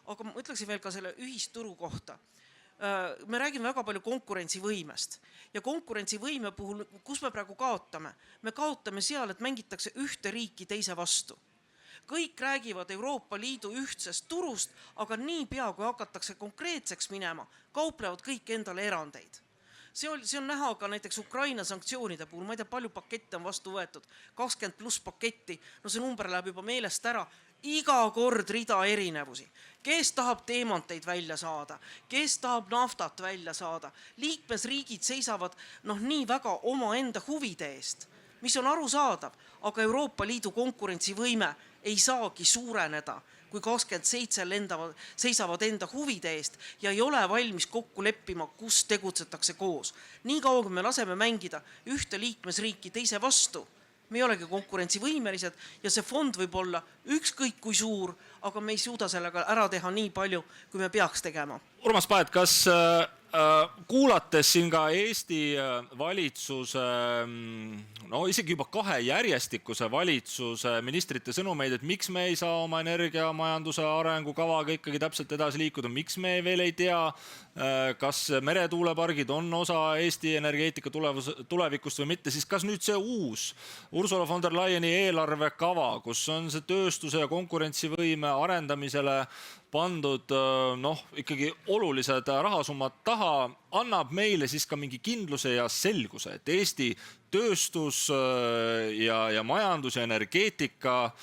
Aga ma ütleksin veel ka selle ühisturu kohta. Me räägime väga palju konkurentsivõimest ja konkurentsivõime puhul, kus me praegu kaotame? Me kaotame seal, et mängitakse ühte riiki teise vastu. Kõik räägivad Euroopa Liidu ühtsest turust, aga niipea, kui hakatakse konkreetseks minema, kauplevad kõik endale erandeid. See on näha ka näiteks Ukraina sanktsioonide puhul, ma ei tea, palju pakette on vastu võetud, 20+ paketti, see number läheb juba meelest ära, iga kord rida erinevusi. Kes tahab teemanteid välja saada, kes tahab naftat välja saada, liikmesriigid seisavad nii väga oma enda huvide eest, mis on arusaadav, aga Euroopa Liidu konkurentsivõime ei saagi suureneda, kui 27 seisavad enda huvide eest ja ei ole valmis kokku leppima, kus tegutsetakse koos. Nii kaua, kui me laseme mängida ühte liikmesriiki teise vastu, me ei olegi konkurentsivõimelised ja see fond võib olla ükskõik kui suur, aga me ei suuda sellega ära teha nii palju, kui me peaks tegema. Urmas Paet, kas kuulates siin ka Eesti valitsuse, isegi juba 2 järjestikuse valitsuse ministrite sõnumeid, et miks me ei saa oma energiamajanduse arengukavaga ikkagi täpselt edasi liikuda, miks me veel ei tea, kas meretuulepargid on osa Eesti energeetika tulevikust või mitte, siis kas nüüd see uus Ursula von der Leyeni eelarvekava, kus on see tööstuse ja konkurentsivõime arendamisele pandud ikkagi olulised rahasummad taha, annab meile siis ka mingi kindluse ja selguse, et Eesti tööstus ja majandus ja energeetika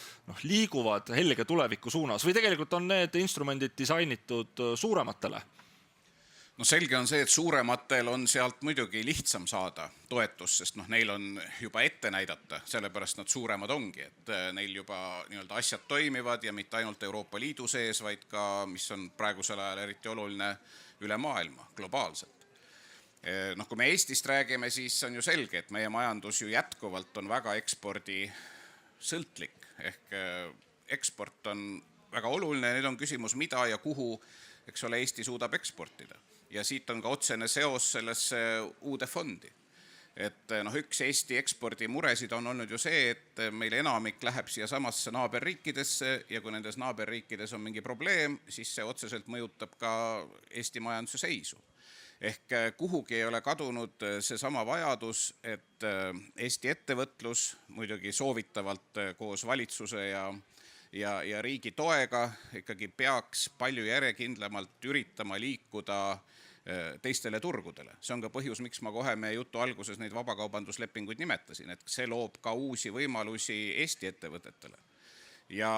liiguvad helge tuleviku suunas või tegelikult on need instrumendid disainitud suurematele? Selge on see, et suurematel on sealt muidugi lihtsam saada toetust, sest neil on juba ette näidata, sellepärast nad suuremad ongi, et neil juba asjad toimivad ja mitte ainult Euroopa Liidu sees, vaid ka, mis on praegusel ajal eriti oluline, üle maailma, globaalselt. Kui me Eestist räägime, siis on ju selge, et meie majandus ju jätkuvalt on väga ekspordi sõltlik, ehk eksport on väga oluline, nüüd on küsimus, mida ja kuhu, eks ole, Eesti suudab eksportida. Ja siit on ka otsene seos sellesse uude fondi. Et üks Eesti ekspordi muresid on olnud ju see, et meil enamik läheb siia samasse naaberriikidesse ja kui nendes naaberriikides on mingi probleem, siis see otseselt mõjutab ka Eesti majanduse seisu. Ehk kuhugi ei ole kadunud seesama vajadus, et Eesti ettevõtlus muidugi soovitavalt koos valitsuse ja riigi toega ikkagi peaks palju järjekindlamalt üritama liikuda teistele turgudele. See on ka põhjus, miks ma kohe meie jutu alguses neid vabakaubanduslepinguid nimetasin, et see loob ka uusi võimalusi Eesti ettevõtetele. Ja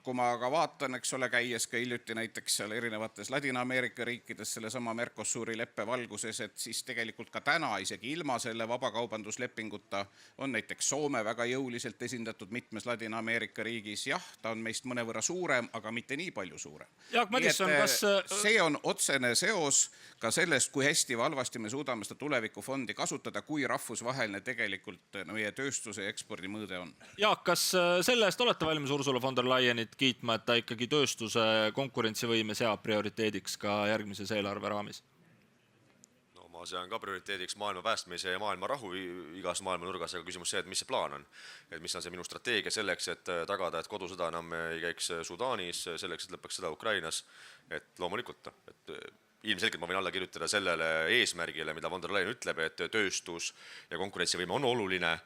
kui ma ka vaatan, eks ole, käies ka hiljuti näiteks seal erinevates Ladina-Ameerika riikides selle sama Mercosuri leppe valguses, et siis tegelikult ka täna isegi ilma selle vabakaubanduslepinguta on näiteks Soome väga jõuliselt esindatud mitmes Ladina-Ameerika riigis. Jah, ta on meist mõnevõrra suurem, aga mitte nii palju suurem. Jaak Madisson, kas... See on otsene seos ka sellest, kui hästi või halvasti me suudame seda tulevikufondi kasutada, kui rahvusvaheline tegelikult meie tööstuse ja ekspordi mõõde on. Jaak, kas selle eest olete valmis Ursula von der Leyenit kiitma, et ta ikkagi tööstuse konkurentsivõime seab prioriteediks ka järgmises eelarve raamis? Ma sean ka prioriteediks maailma päästmise ja maailma rahu igas maailma nurgas, aga küsimus see, et mis see plaan on. Et mis on see minu strateegia selleks, et tagada, et kodusõda enam ei käiks Sudaanis, selleks, et lõpeks sõda Ukrainas. Et loomulikult, et ilmselgelt ma võin alla kirjutada sellele eesmärgile, mida von der Leyen ütleb, et tööstus ja konkurentsivõime on oluline.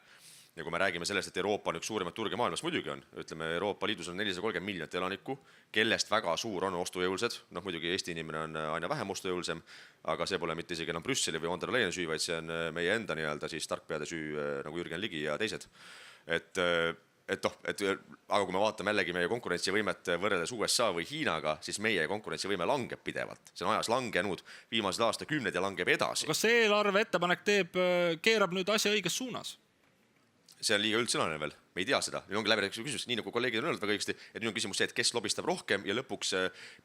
Ja kui me räägime sellest, et Euroopa on üks suuremat turge maailmas, muidugi on. Ütleme, Euroopa Liidus on 430 miljonit elanikku, kellest väga suur on ostujõulsed. Muidugi Eesti inimene on aina vähem ostujõulsem, aga see pole mitte isegi enam Brüsseli või von der Leyen süü, vaid see on meie enda siis tarkpeade süü, nagu Jürgen Ligi ja teised. Aga kui me vaatame jällegi meie konkurentsivõimet võrreldes USA või Hiinaga, siis meie konkurentsivõime langeb pidevalt. See on ajas langenud viimased aastakümned ja langeb edasi. Kas see eelarve ettepanek keerab nüüd asja õiges suunas? see on liiga üldsõnaline veel, me ei tea seda, meil ongi läbirääkimise küsimus, nii nagu kolleegid on öelnud väga õigesti, et nüüd on küsimus see, et kes lobistab rohkem ja lõpuks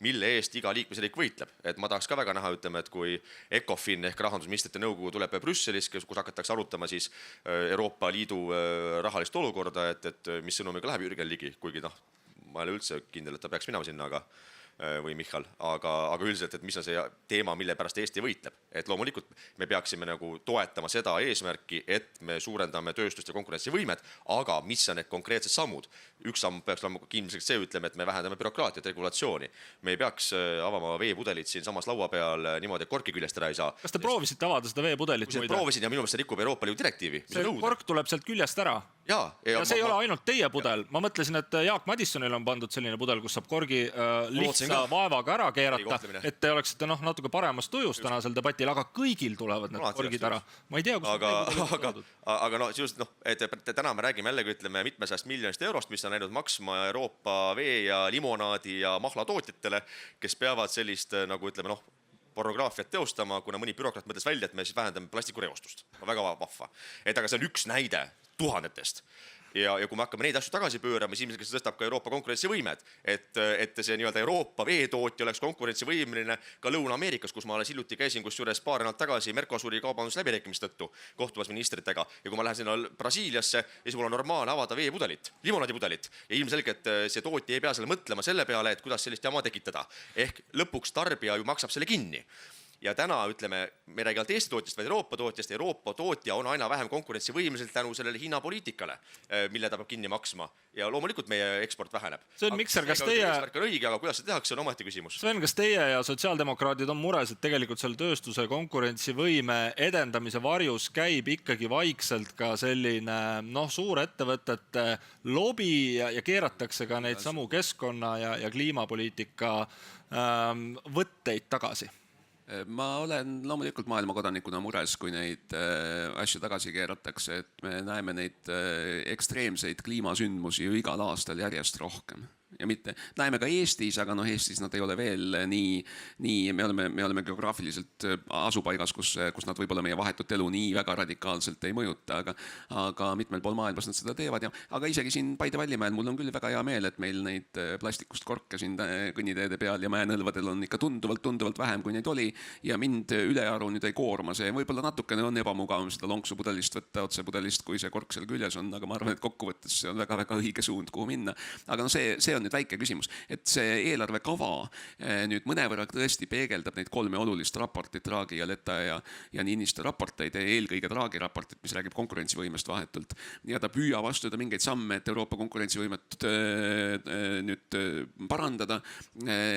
mille eest iga liikmesriik võitleb. Et ma tahaks ka väga näha, ütleme, et kui ECOFIN ehk rahandusministrite nõukogu tuleb Brüsselis, kus hakatakse arutama siis Euroopa Liidu rahalist olukorda, et mis sõnumiga läheb Jürgen Ligi, kuigi noh, ma ei ole üldse kindel, et ta peaks minema sinna, või Michal, aga üldiselt, et mis on see teema, mille pärast Eesti võitleb. Et loomulikult me peaksime nagu toetama seda eesmärki, et me suurendame tööstust ja konkurentsivõimet, aga mis on need konkreetsed sammud? Üks samm peaks olema kindlasti see, ütleme, et me vähendame bürokraatiat, regulatsiooni. Me ei peaks avama veepudelit siin samas laua peal niimoodi, et korki küljest ära ei saa. Kas te proovisite avada seda veepudelit? Kui proovisin ja minu meelest see rikub Euroopa Liidu direktiivi. See kork tuleb sealt küljest ära. Ja see ei ole ainult teie pudel. Ma mõtlesin, et Jaak Madissonil on pandud selline pudel, kus saab korgi lihtsa vaevaga ära keerata, et te oleksite natuke paremas tujus tänasel debatil, aga kõigil tulevad need korgid ära. Ma ei tea, kus aga no, just, et täna me räägime jällegi, ütleme, mitmesajast miljonist eurost, mis on läinud maksma Euroopa vee ja limonaadi ja mahlatootjatele, kes peavad sellist, nagu ütleme, pornograafiat teostama, kuna mõni bürokraat mõtles välja, et me siis vähendame plastikureostust. Väga vahva. Et aga see on üks näide tuhandetest. Ja kui me hakkame neid asju tagasi pöörama, siis ilmselt tõstab ka Euroopa konkurentsivõimed, et see nii-öelda Euroopa veetootja oleks konkurentsivõimeline ka Lõuna-Ameerikas, kus ma alles hiljuti käisin, kus juures paar nädalat tagasi Mercosuri kaubandusläbirääkimiste tõttu kohtumas ministritega. Ja kui ma lähen sinna Brasiiliasse, siis mul on normaalne avada veepudelit, limonaadipudelit ja ilmselgelt see tootja ei pea selle mõtlema selle peale, et kuidas sellist jama tekitada. Ehk lõpuks tarbija ju maksab selle kinni. Ja täna, ütleme, me ei räägi ainult Eesti tootjast, vaid Euroopa tootjast. Euroopa tootja on aina vähem konkurentsivõimeliselt tänu sellele hinnapoliitikale, mille ta peab kinni maksma. Ja loomulikult meie eksport väheneb. Sven Mikser, kas teie... Eesmärk on õige, aga kuidas see tehakse, on ometi küsimus. Sven, kas teie ja sotsiaaldemokraadid on mures, et tegelikult seal tööstuse konkurentsivõime edendamise varjus käib ikkagi vaikselt ka selline suurettevõtete lobi ja keeratakse ka neid samu keskkonna ja kliimapoliitika võtteid tagasi? Ma olen loomulikult maailma kodanikuna mures, kui neid asju tagasi keeratakse, et me näeme neid ekstreemseid kliimasündmusi ju igal aastal järjest rohkem. Ja mitte, näeme ka Eestis, aga Eestis nad ei ole veel nii me oleme geograafiliselt asupaigas, kus nad võib-olla meie vahetut elu nii väga radikaalselt ei mõjuta, aga mitmel pool maailmas nad seda teevad. Aga isegi siin Paide Vallimäel mul on küll väga hea meel, et meil neid plastikust korke siin kõnniteede peal ja mäenõlvadel on ikka tunduvalt vähem, kui neid oli. Ja mind ülearu nüüd ei koorma see. Võib-olla natukene on ebamugavam seda lonksu pudelist võtta otse pudelist, kui see kork seal küljes on, aga ma arvan, et kokkuvõttes see on väga õige suund, kuhu minna. Aga see on nüüd väike küsimus, et see eelarvekava nüüd mõnevõrra tõesti peegeldab neid kolme olulist raportit, Draghi ja Letta ja Niinistö raporteid, eelkõige Draghi raportit, mis räägib konkurentsivõimest vahetult. Ja ta püüab astuda mingeid samme, et Euroopa konkurentsivõimet nüüd parandada.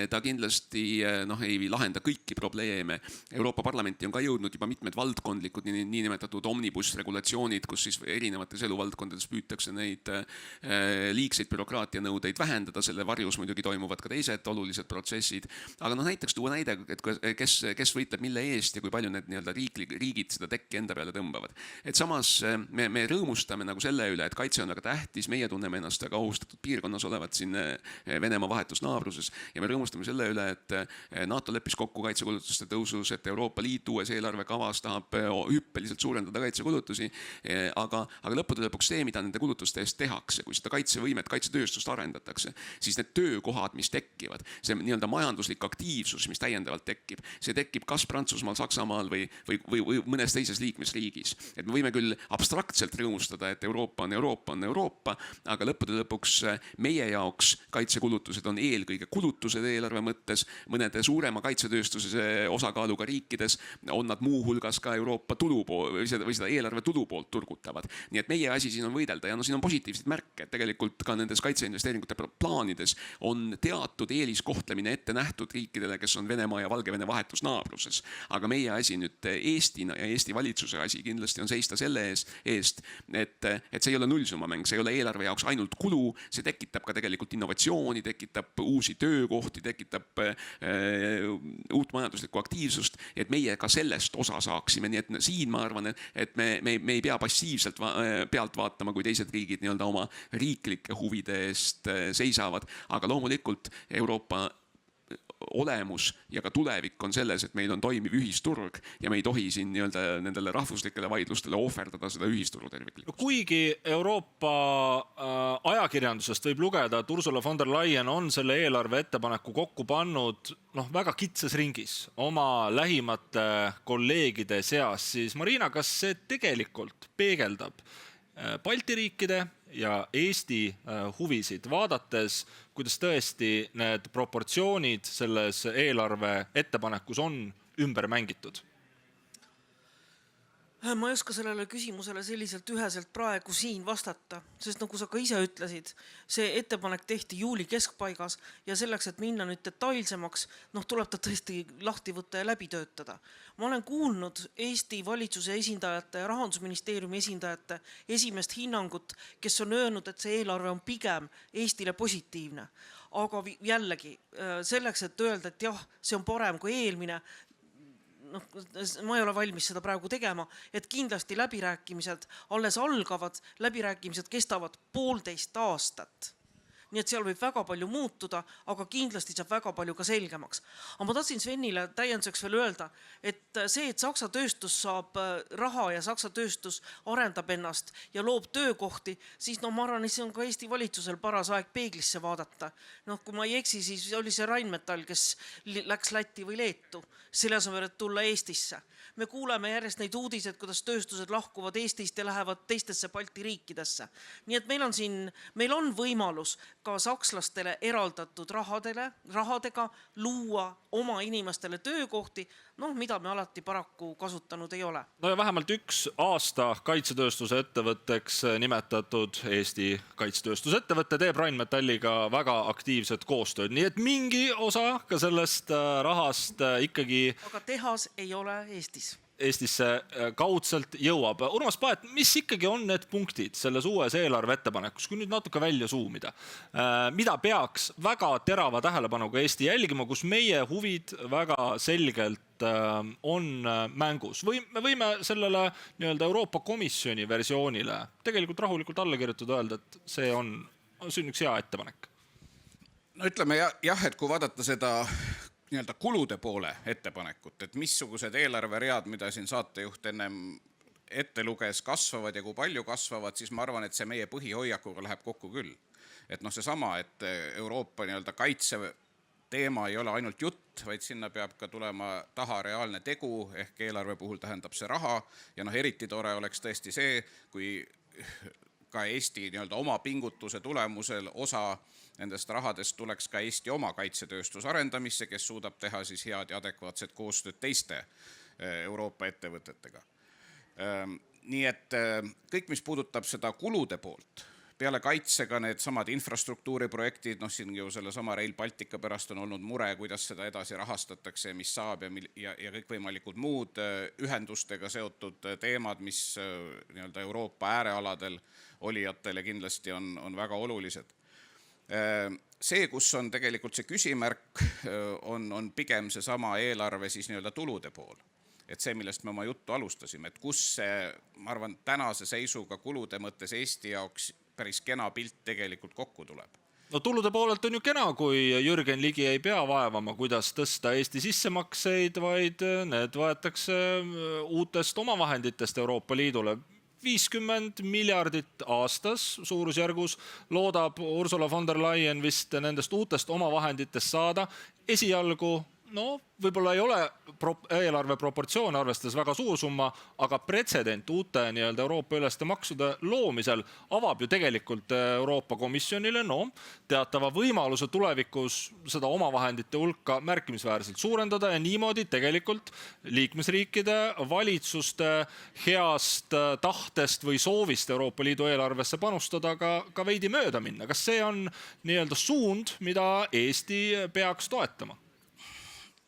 Ta kindlasti ei lahenda kõiki probleeme. Euroopa Parlamenti on ka jõudnud juba mitmed valdkondlikud niinimetatud omnibus-regulatsioonid, kus siis erinevates eluvaldkondades püütakse neid liigseid bürokraatia nõudeid vähendada, selle varjus muidugi toimuvad ka teised olulised protsessid. Aga näiteks tuua näide, et kes võitleb mille eest ja kui palju need nii-öelda riigid seda tekki enda peale tõmbavad. Et samas me rõõmustame nagu selle üle, et kaitse on väga tähtis, meie tunneme ennast väga ohustatud piirkonnas olevat siin Venemaa vahetusnaabruses ja me rõõmustame selle üle, et NATO leppis kokku kaitsekulutuste tõusus, et Euroopa Liit uues eelarvekavas tahab hüppeliselt suurendada kaitsekulutusi, aga lõppude lõpuks see, mida nende kulutuste eest tehakse, kui seda kaitsevõimet, kaitsetööstust arendatakse, siis need töökohad, mis tekkivad, see nii-öelda majanduslik aktiivsus, mis täiendavalt tekib, see tekib kas Prantsusmaal, Saksamaal või mõnes teises liikmesriigis. Et me võime küll abstraktselt rõõmustada, et Euroopa on Euroopa, aga lõppude lõpuks meie jaoks kaitsekulutused on eelkõige kulutused eelarve mõttes, mõnede suurema kaitsetööstuse osakaaluga riikides on nad muuhulgas ka Euroopa tulupool või seda eelarve tulupoolt turgutavad. Nii et meie asi siin on võidelda ja siin on positiivseid märke, et tegelikult ka nendes kaitseinvesteeringute plaanides on teatud eeliskohtlemine ette nähtud riikidele, kes on Venemaa ja Valgevene vahetusnaabruses. Aga meie asi nüüd Eestina ja Eesti valitsuse asi kindlasti on seista selle eest, et see ei ole nullsummamäng, see ei ole eelarve jaoks ainult kulu, see tekitab ka tegelikult innovatsiooni, tekitab uusi töökohti, tekitab uut majanduslikku aktiivsust, et meie ka sellest osa saaksime. Nii et siin ma arvan, et me ei pea passiivselt pealt vaatama, kui teised riigid nii-öelda oma riiklike huvide eest seisavad, aga loomulikult Euroopa olemus ja ka tulevik on selles, et meil on toimiv ühisturg ja me ei tohi siin nii-öelda nendele rahvuslikele vaidlustele ohverdada seda ühisturu terviklikkust. Kuigi Euroopa ajakirjandusest võib lugeda, et Ursula von der Leyen on selle eelarve ettepaneku kokku pannud väga kitsas ringis oma lähimate kolleegide seas, siis Marina, kas see tegelikult peegeldab Balti riikide ja Eesti huvisid, vaadates, kuidas tõesti need proportsioonid selles eelarve ettepanekus on ümber mängitud? Ma ei oska sellele küsimusele selliselt üheselt praegu siin vastata, sest nagu sa ka ise ütlesid, see ettepanek tehti juuli keskpaigas ja selleks, et minna nüüd detailsemaks, tuleb ta tõesti lahti võtta ja läbi töötada. Ma olen kuulnud Eesti valitsuse esindajate ja Rahandusministeeriumi esindajate esimest hinnangut, kes on öelnud, et see eelarve on pigem Eestile positiivne. Aga jällegi, selleks, et öelda, et jah, see on parem kui eelmine, ma ei ole valmis seda praegu tegema, et kindlasti läbirääkimised alles algavad, läbirääkimised kestavad 1,5 aastat. Nii et seal võib väga palju muutuda, aga kindlasti saab väga palju ka selgemaks. Aga ma tahtsin Svenile täienduseks veel öelda, et see, et Saksa tööstus saab raha ja Saksa tööstus arendab ennast ja loob töökohti, siis ma arvan, et see on ka Eesti valitsusel paras aeg peeglisse vaadata. Kui ma ei eksi, siis oli see Rheinmetall, kes läks Lätti või Leetu, selle asemel, et tulla Eestisse. Me kuuleme järjest neid uudiseid, kuidas tööstused lahkuvad Eestist ja lähevad teistesse Balti riikidesse. Nii et meil on võimalus ka sakslastele eraldatud rahadega luua oma inimestele töökohti, mida me alati paraku kasutanud ei ole. No ja vähemalt 1 aasta kaitsetööstuse ettevõtteks nimetatud Eesti kaitsetööstusettevõtte teeb Rheinmetalliga väga aktiivset koostööd. Nii et mingi osa ka sellest rahast ikkagi aga tehas ei ole Eestisse kaudselt jõuab. Urmas Paet, mis ikkagi on need punktid selles uues eelarve ettepanekus, kui nüüd natuke välja suumida, mida peaks väga terava tähelepanuga Eesti jälgima, kus meie huvid väga selgelt on mängus? Või me võime sellele Euroopa Komisjoni versioonile tegelikult rahulikult alla kirjutada, öelda, et see on üks hea ettepanek? No ütleme jah, et kui vaadata seda kulude poole ettepanekut, et missugused eelarveread, mida siin saatejuht ennem ette luges, kasvavad ja kui palju kasvavad, siis ma arvan, et see meie põhihoiakuga läheb kokku küll. Et seesama, et Euroopa kaitse teema ei ole ainult jutt, vaid sinna peab ka tulema taha reaalne tegu, ehk eelarve puhul tähendab see raha ja eriti tore oleks tõesti see, kui ka Eesti oma pingutuse tulemusel osa nendest rahadest tuleks ka Eesti oma kaitsetööstuse arendamisse, kes suudab teha siis head ja adekvaatset koostööd teiste Euroopa ettevõtetega. Nii et kõik, mis puudutab seda kulude poolt, peale kaitsega need samad infrastruktuuriprojektid, siin ju selle sama Rail Baltica pärast on olnud mure, kuidas seda edasi rahastatakse, mis saab ja kõikvõimalikud muud ühendustega seotud teemad, mis Euroopa äärealadel olijatele kindlasti on väga olulised. See, kus on tegelikult see küsimärk, on pigem see sama eelarve siis tulude pool. Et see, millest me oma juttu alustasime, et kus see, ma arvan, tänase seisuga kulude mõttes Eesti jaoks päris kena pilt tegelikult kokku tuleb. No tulude poolelt on ju kena, kui Jürgen Ligi ei pea vaevama, kuidas tõsta Eesti sissemakseid, vaid need võetakse uutest omavahenditest Euroopa Liidule. 50 miljardit aastas suurusjärgus loodab Ursula von der Leyen vist nendest uutest omavahenditest saada. Esialgu võib-olla ei ole eelarve proportsioon arvestades väga suur summa, aga pretsedent uute Euroopa üleste maksude loomisel avab ju tegelikult Euroopa Komisjonile teatava võimaluse tulevikus seda omavahendite hulka märkimisväärselt suurendada ja niimoodi tegelikult liikmesriikide valitsuste heast tahtest või soovist Euroopa Liidu eelarvesse panustada ka veidi mööda minna. Kas see on suund, mida Eesti peaks toetama?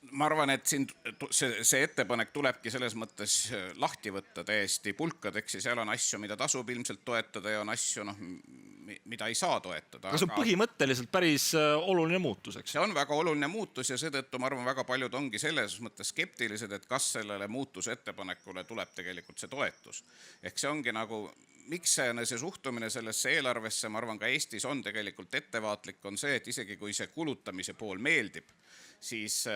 Ma arvan, et siin see ettepanek tulebki selles mõttes lahti võtta täiesti pulkadeks ja seal on asju, mida tasub ilmselt toetada ja on asju, mida ei saa toetada. Aga see on põhimõtteliselt päris oluline muutus, eks? See on väga oluline muutus ja seetõttu ma arvan, väga paljud ongi selles mõttes skeptilised, et kas sellele muutusettepanekule tuleb tegelikult see toetus. Ehk see ongi miks see suhtumine sellesse eelarvesse, ma arvan, ka Eestis on tegelikult ettevaatlik, on see, et isegi kui see kulutamise pool meeldib, siis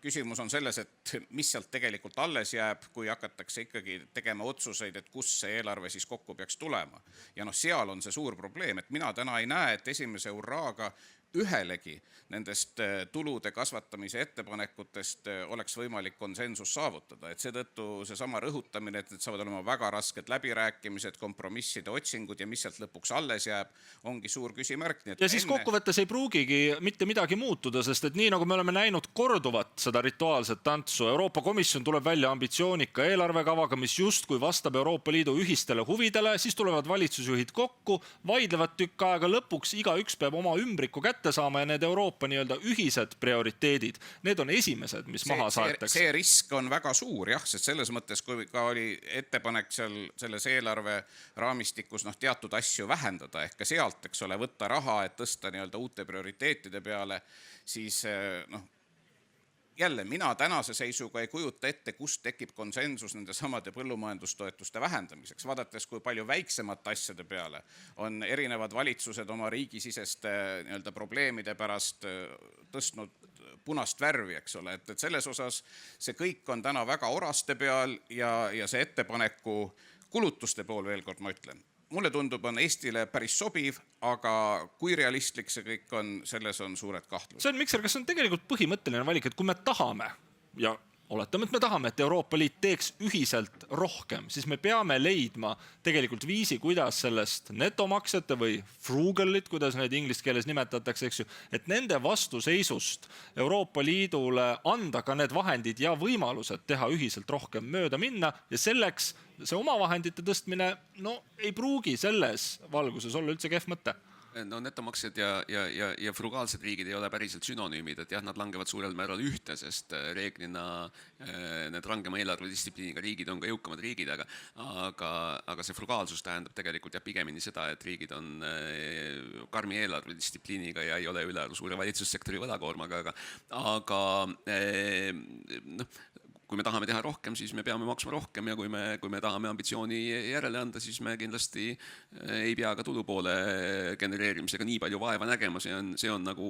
küsimus on selles, et mis sealt tegelikult alles jääb, kui hakatakse ikkagi tegema otsuseid, et kus see eelarve siis kokku peaks tulema. Ja seal on see suur probleem, et mina täna ei näe, et esimese hurraaga ühelegi nendest tulude kasvatamise ettepanekutest oleks võimalik konsensus saavutada. Et seetõttu seesama rõhutamine, et need saavad olema väga rasked läbirääkimised, kompromisside otsingud ja mis sealt lõpuks alles jääb, ongi suur küsimärk. Ja siis kokkuvõttes ei pruugigi mitte midagi muutuda, sest et nii nagu me oleme näinud korduvat seda rituaalset tantsu, Euroopa Komisjon tuleb välja ambitsioonika eelarvekavaga, mis justkui vastab Euroopa Liidu ühistele huvidele, siis tulevad valitsusjuhid kokku, vaidlevad tükk aega, lõpuks igaüks peab oma ümbriku kätte saama ja need Euroopa nii-öelda ühised prioriteedid, need on esimesed, mis maha saetakse. See risk on väga suur, jah, sest selles mõttes, kui ka oli ettepanek selles eelarve raamistikus teatud asju vähendada, ehk ka sealt, eks ole, võtta raha, et tõsta nii-öelda uute prioriteetide peale, siis jälle, mina tänase seisuga ei kujuta ette, kust tekib konsensus nende samade põllumajandustoetuste vähendamiseks. Vaadates, kui palju väiksemate asjade peale on erinevad valitsused oma riigisiseste nii-öelda probleemide pärast tõstnud punast värvi, eks ole. Et selles osas see kõik on täna väga oraste peal ja see ettepaneku kulutuste pool, veel kord ma ütlen, mulle tundub, on Eestile päris sobiv, aga kui realistlik see kõik on, selles on suured kahtlused. Sven Mikser, kas on tegelikult põhimõtteline valik, et kui me tahame, ja oletame, et me tahame, et Euroopa Liit teeks ühiselt rohkem, siis me peame leidma tegelikult viisi, kuidas sellest netomaksjate või frugalit, kuidas neid inglise keeles nimetatakse, eks ju, et nende vastuseisust Euroopa Liidule anda ka need vahendid ja võimalused teha ühiselt rohkem mööda minna ja selleks see omavahendite tõstmine ei pruugi selles valguses olla üldse kehv mõte. No netomaksjad ja frugaalsed riigid ei ole päriselt sünonüümid, et jah, nad langevad suurel määral ühte, sest reeglina need rangema eelarvedistsipliiniga riigid on ka jõukamad riigid, aga see frugaalsus tähendab tegelikult pigemini seda, et riigid on karmi eelarvedistsipliiniga ja ei ole ülearu suure valitsussektori võlakoormaga, aga kui me tahame teha rohkem, siis me peame maksma rohkem ja kui me tahame ambitsiooni järele anda, siis me kindlasti ei pea ka tulupoole genereerimisega nii palju vaeva nägema, see on nagu,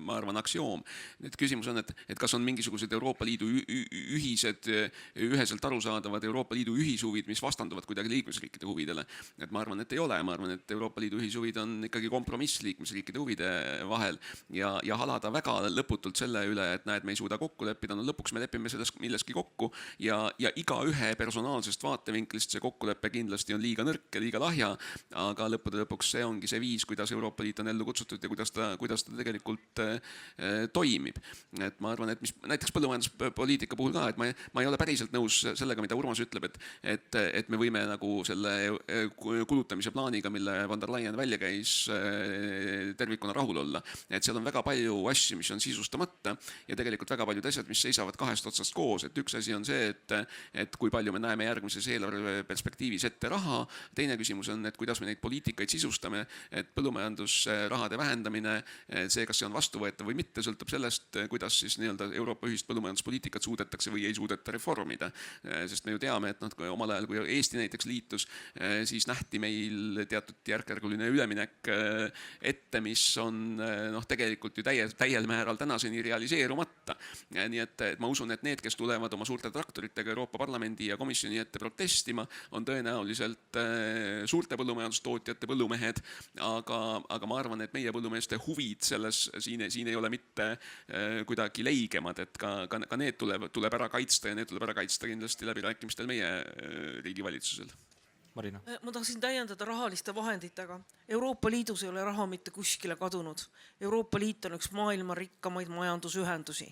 ma arvan, aktsioom. Nüüd küsimus on, et kas on mingisugused Euroopa Liidu ühised, üheselt arusaadavad Euroopa Liidu ühishuvid, mis vastanduvad kuidagi liikmesriikide huvidele. Et ma arvan, et ei ole. Ma arvan, et Euroopa Liidu ühishuvid on ikkagi kompromiss liikmesriikide huvide vahel ja halada väga lõputult selle üle, et näed, me ei suuda kokku leppida, lõpuks me lepime selles milles kokku ja iga ühe personaalsest vaatevinklist see kokkulepe kindlasti on liiga nõrk ja liiga lahja, aga lõppude lõpuks see ongi see viis, kuidas Euroopa Liit on ellu kutsutud ja kuidas ta tegelikult toimib. Et ma arvan, et näiteks põllumajanduspoliitika puhul ka, et ma ei ole päriselt nõus sellega, mida Urmas ütleb, et me võime nagu selle kulutamise plaaniga, mille von der Leyen välja käis, tervikuna rahul olla. Et seal on väga palju asju, mis on sisustamata ja tegelikult väga paljud asjad, mis seisavad kahest otsast koos. Et üks asi on see, et kui palju me näeme järgmises eelarve perspektiivis ette raha. Teine küsimus on, et kuidas me neid poliitikaid sisustame, et põllumajandusrahade vähendamine, see, kas see on vastuvõetav või mitte, sõltub sellest, kuidas siis nii-öelda Euroopa ühist põllumajanduspoliitikat suudetakse või ei suudeta reformida. Sest me ju teame, et omal ajal, kui Eesti näiteks liitus, siis nähti meil teatud järk-järguline üleminek ette, mis on tegelikult ju täiel määral tänaseni realiseerumata. Nii et ma usun, et need, kes tulevad oma suurte traktoritega Euroopa Parlamendi ja komisjoni ette protestima, on tõenäoliselt suurte põllumajandustootjate põllumehed, aga ma arvan, et meie põllumeeste huvid siin ei ole mitte kuidagi leigemad, et ka need tuleb ära kaitsta ja need tuleb ära kaitsta kindlasti läbirääkimistel meie riigivalitsusel. Marina. Ma tahaksin täiendada rahaliste vahenditega. Euroopa Liidus ei ole raha mitte kuskile kadunud. Euroopa Liit on üks maailma rikkamaid majandusühendusi.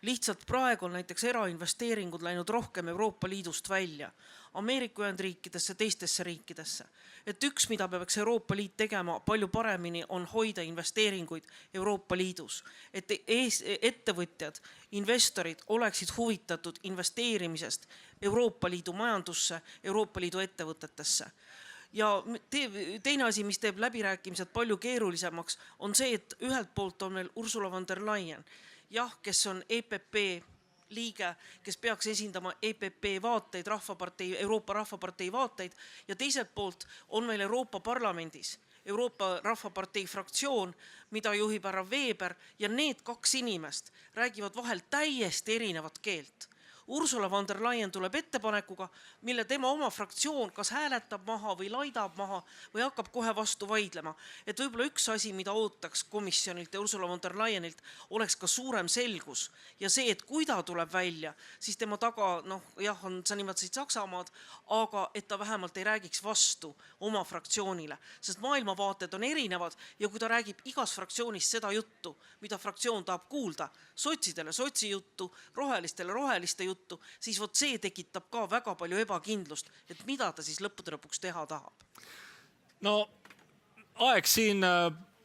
Lihtsalt praegu on näiteks erainvesteeringud läinud rohkem Euroopa Liidust välja. Ameerika Ühendriikidesse, teistesse riikidesse. Et üks, mida peaks Euroopa Liit tegema palju paremini, on hoida investeeringuid Euroopa Liidus. Et ettevõtjad, investorid oleksid huvitatud investeerimisest Euroopa Liidu majandusse, Euroopa Liidu ettevõtetesse. Ja teine asi, mis teeb läbirääkimised palju keerulisemaks, on see, et ühelt poolt on meil Ursula von der Leyen, kes on EPP liige, kes peaks esindama EPP vaateid, Euroopa Rahvapartei vaateid ja teiselt poolt on meil Euroopa Parlamendis Euroopa Rahvapartei fraktsioon, mida juhib härra Weber, ja need kaks inimest räägivad vahel täiesti erinevat keelt. Ursula von der Leyen tuleb ettepanekuga, mille tema oma fraktsioon kas hääletab maha või laidab maha või hakkab kohe vastu vaidlema. Et võib-olla üks asi, mida ootaks komisjonilt ja Ursula von der Leyenilt, oleks ka suurem selgus. Ja see, et kui ta tuleb välja, siis tema taga, jah, sa nimetasid Saksamaad, aga et ta vähemalt ei räägiks vastu oma fraktsioonile. Sest maailmavaated on erinevad ja kui ta räägib igas fraktsioonis seda juttu, mida fraktsioon tahab kuulda, sotsidele sotsi juttu, rohelistele roheliste juttu, siis vot see tekitab ka väga palju ebakindlust, et mida ta siis lõppude lõpuks teha tahab. No aeg siin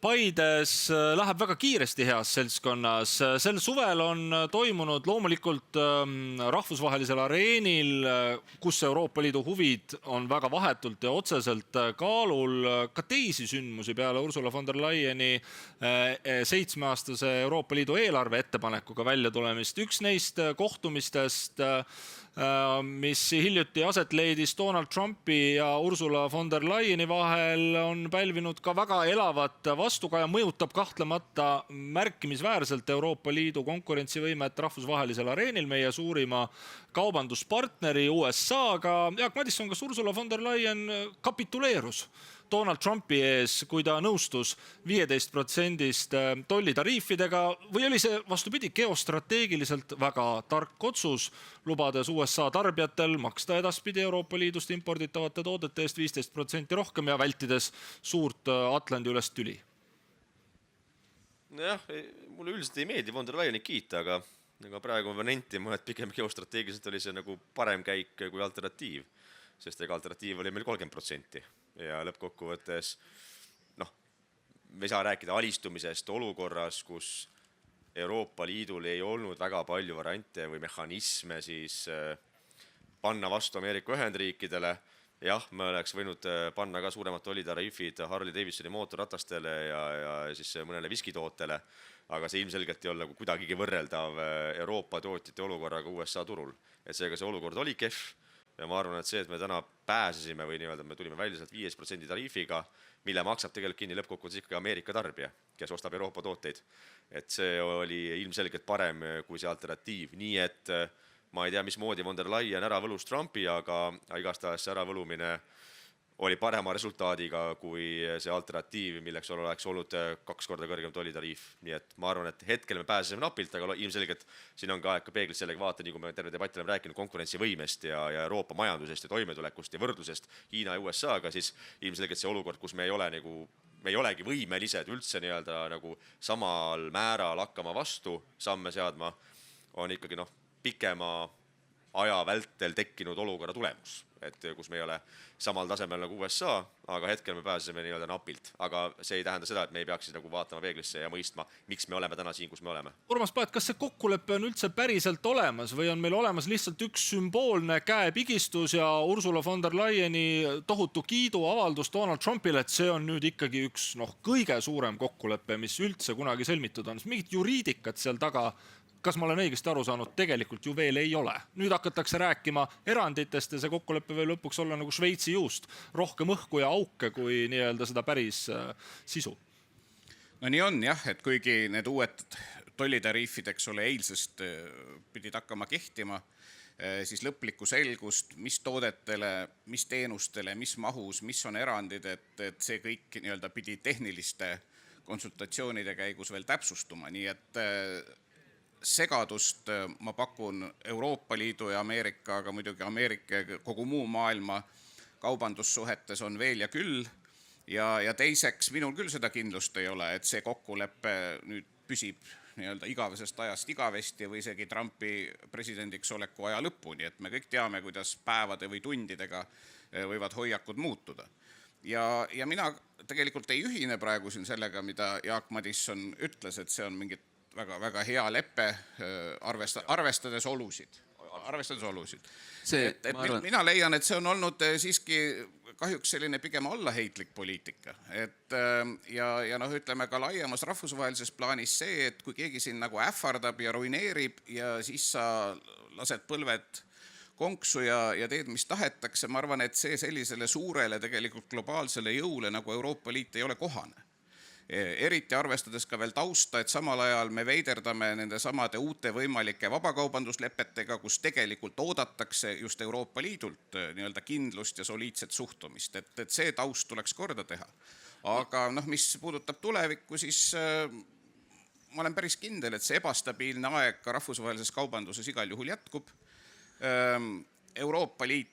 Paides läheb väga kiiresti heas seltskonnas. Sel suvel on toimunud loomulikult rahvusvahelisel areenil, kus Euroopa Liidu huvid on väga vahetult ja otseselt kaalul, ka teisi sündmusi peale Ursula von der Leyeni 7-aastase Euroopa Liidu eelarve ettepanekuga välja tulemist. Üks neist kohtumistest, mis hiljuti aset leidis Donald Trumpi ja Ursula von der Leyeni vahel, on pälvinud ka väga elavat vastukaja, mõjutab kahtlemata märkimisväärselt Euroopa Liidu konkurentsivõimet rahvusvahelisel areenil meie suurima kaubanduspartneri USA-ga. Jaak Madison, kas Ursula von der Leyen kapituleerus Donald Trumpi ees, kui ta nõustus 15% tollitariifidega, või oli see vastupidi geostrateegiliselt väga tark otsus, lubades USA tarbijatel maksta edaspidi Euroopa Liidust imporditavate toodete eest 15% rohkem ja vältides suurt Atlandi üles tüli? Jah, mulle üldiselt ei meeldi von der Leyenit kiita, aga praegu ma nentima, et pigem geostrateegiliselt oli see nagu parem käik kui alternatiiv, sest alternatiiv oli meil 30%. Ja lõppkokkuvõttes, me ei saa rääkida alistumisest olukorras, kus Euroopa Liidul ei olnud väga palju variante või mehhanisme siis panna vastu Ameerika Ühendriikidele. Jah, me oleks võinud panna ka suuremad tollitariifid Harley Davidsoni mootorratastele ja siis mõnele viskitootele, aga see ilmselgelt ei ole nagu kuidagigi võrreldav Euroopa tootjate olukorraga USA turul. Et seega see olukord oli kehv. Ja ma arvan, et see, et me täna pääsesime või nii-öelda me tulime välja sealt 5% tariifiga, mille maksab tegelikult kinni lõppkokkuvõttes ikkagi Ameerika tarbija, kes ostab Euroopa tooteid. Et see oli ilmselgelt parem kui see alternatiiv. Nii et ma ei tea, mismoodi von der Leyen ära võlus Trumpi, aga igastahes see äravõlumine oli parema resultaadiga kui see alternatiiv, milleks oleks olnud 2 korda kõrgem tollitariif. Nii et ma arvan, et hetkel me pääsesime napilt, aga ilmselgelt siin on ka aeg ka peeglis sellega vaata, nii kui me terve debatti oleme rääkinud konkurentsivõimest ja Euroopa majandusest ja toimetulekust ja võrdlusest Hiina ja USA-ga, siis ilmselgelt see olukord, kus me ei olegi võimelised üldse nagu samal määral hakkama vastu samme seadma, on ikkagi pikema aja vältel tekkinud olukorra tulemus. Et kus me ei ole samal tasemel nagu USA, aga hetkel me pääsesime nii-öelda napilt. Aga see ei tähenda seda, et me ei peaks nagu vaatama peeglisse ja mõistma, miks me oleme täna siin, kus me oleme. Urmas Paet, kas see kokkulepe on üldse päriselt olemas või on meil olemas lihtsalt üks sümboolne käepigistus ja Ursula von der Leyeni tohutu kiiduavaldus Donald Trumpile, et see on nüüd ikkagi üks kõige suurem kokkulepe, mis üldse kunagi sõlmitud on? Mingit juriidikat seal taga, kas ma olen õigesti aru saanud, tegelikult ju veel ei ole. Nüüd hakatakse rääkima eranditest ja see kokkulepe veel lõpuks olla nagu Šveitsi juust. Rohkem õhku ja auke kui nii-öelda seda päris sisu. No nii on jah, et kuigi need uued tollitariifid, eks ole, eilsest pidid hakkama kehtima, siis lõplikku selgust, mis toodetele, mis teenustele, mis mahus, mis on erandid, et see kõik nii-öelda pidi tehniliste konsultatsioonide käigus veel täpsustuma, nii et segadust ma pakun Euroopa Liidu ja Ameerika, aga muidugi Ameerika kogu muu maailma kaubandussuhetes on veel ja küll. Ja teiseks, minul küll seda kindlust ei ole, et see kokkulepe nüüd püsib nii-öelda igavesest ajast igavesti või isegi Trumpi presidendiks oleku aja lõpuni, et me kõik teame, kuidas päevade või tundidega võivad hoiakud muutuda. Ja mina tegelikult ei ühine praegu siin sellega, mida Jaak Madison ütles, et see on mingit väga hea leppe arvestades olusid. Mina leian, et see on olnud siiski kahjuks selline pigem allaheitlik poliitika. Ja ütleme ka laiemas rahvusvahelises plaanis see, et kui keegi siin nagu ähvardab ja ruineerib ja siis sa lased põlved konksu ja teed, mis tahetakse. Ma arvan, et see sellisele suurele tegelikult globaalsele jõule nagu Euroopa Liit ei ole kohane. Eriti arvestades ka veel tausta, et samal ajal me veiderdame nende samade uute võimalike vabakaubanduslepetega, kus tegelikult oodatakse just Euroopa Liidult nii-öelda kindlust ja soliidset suhtumist, et see taust tuleks korda teha. Aga mis puudutab tulevikku, siis ma olen päris kindel, et see ebastabiilne aeg ka rahvusvahelises kaubanduses igal juhul jätkub. Euroopa Liit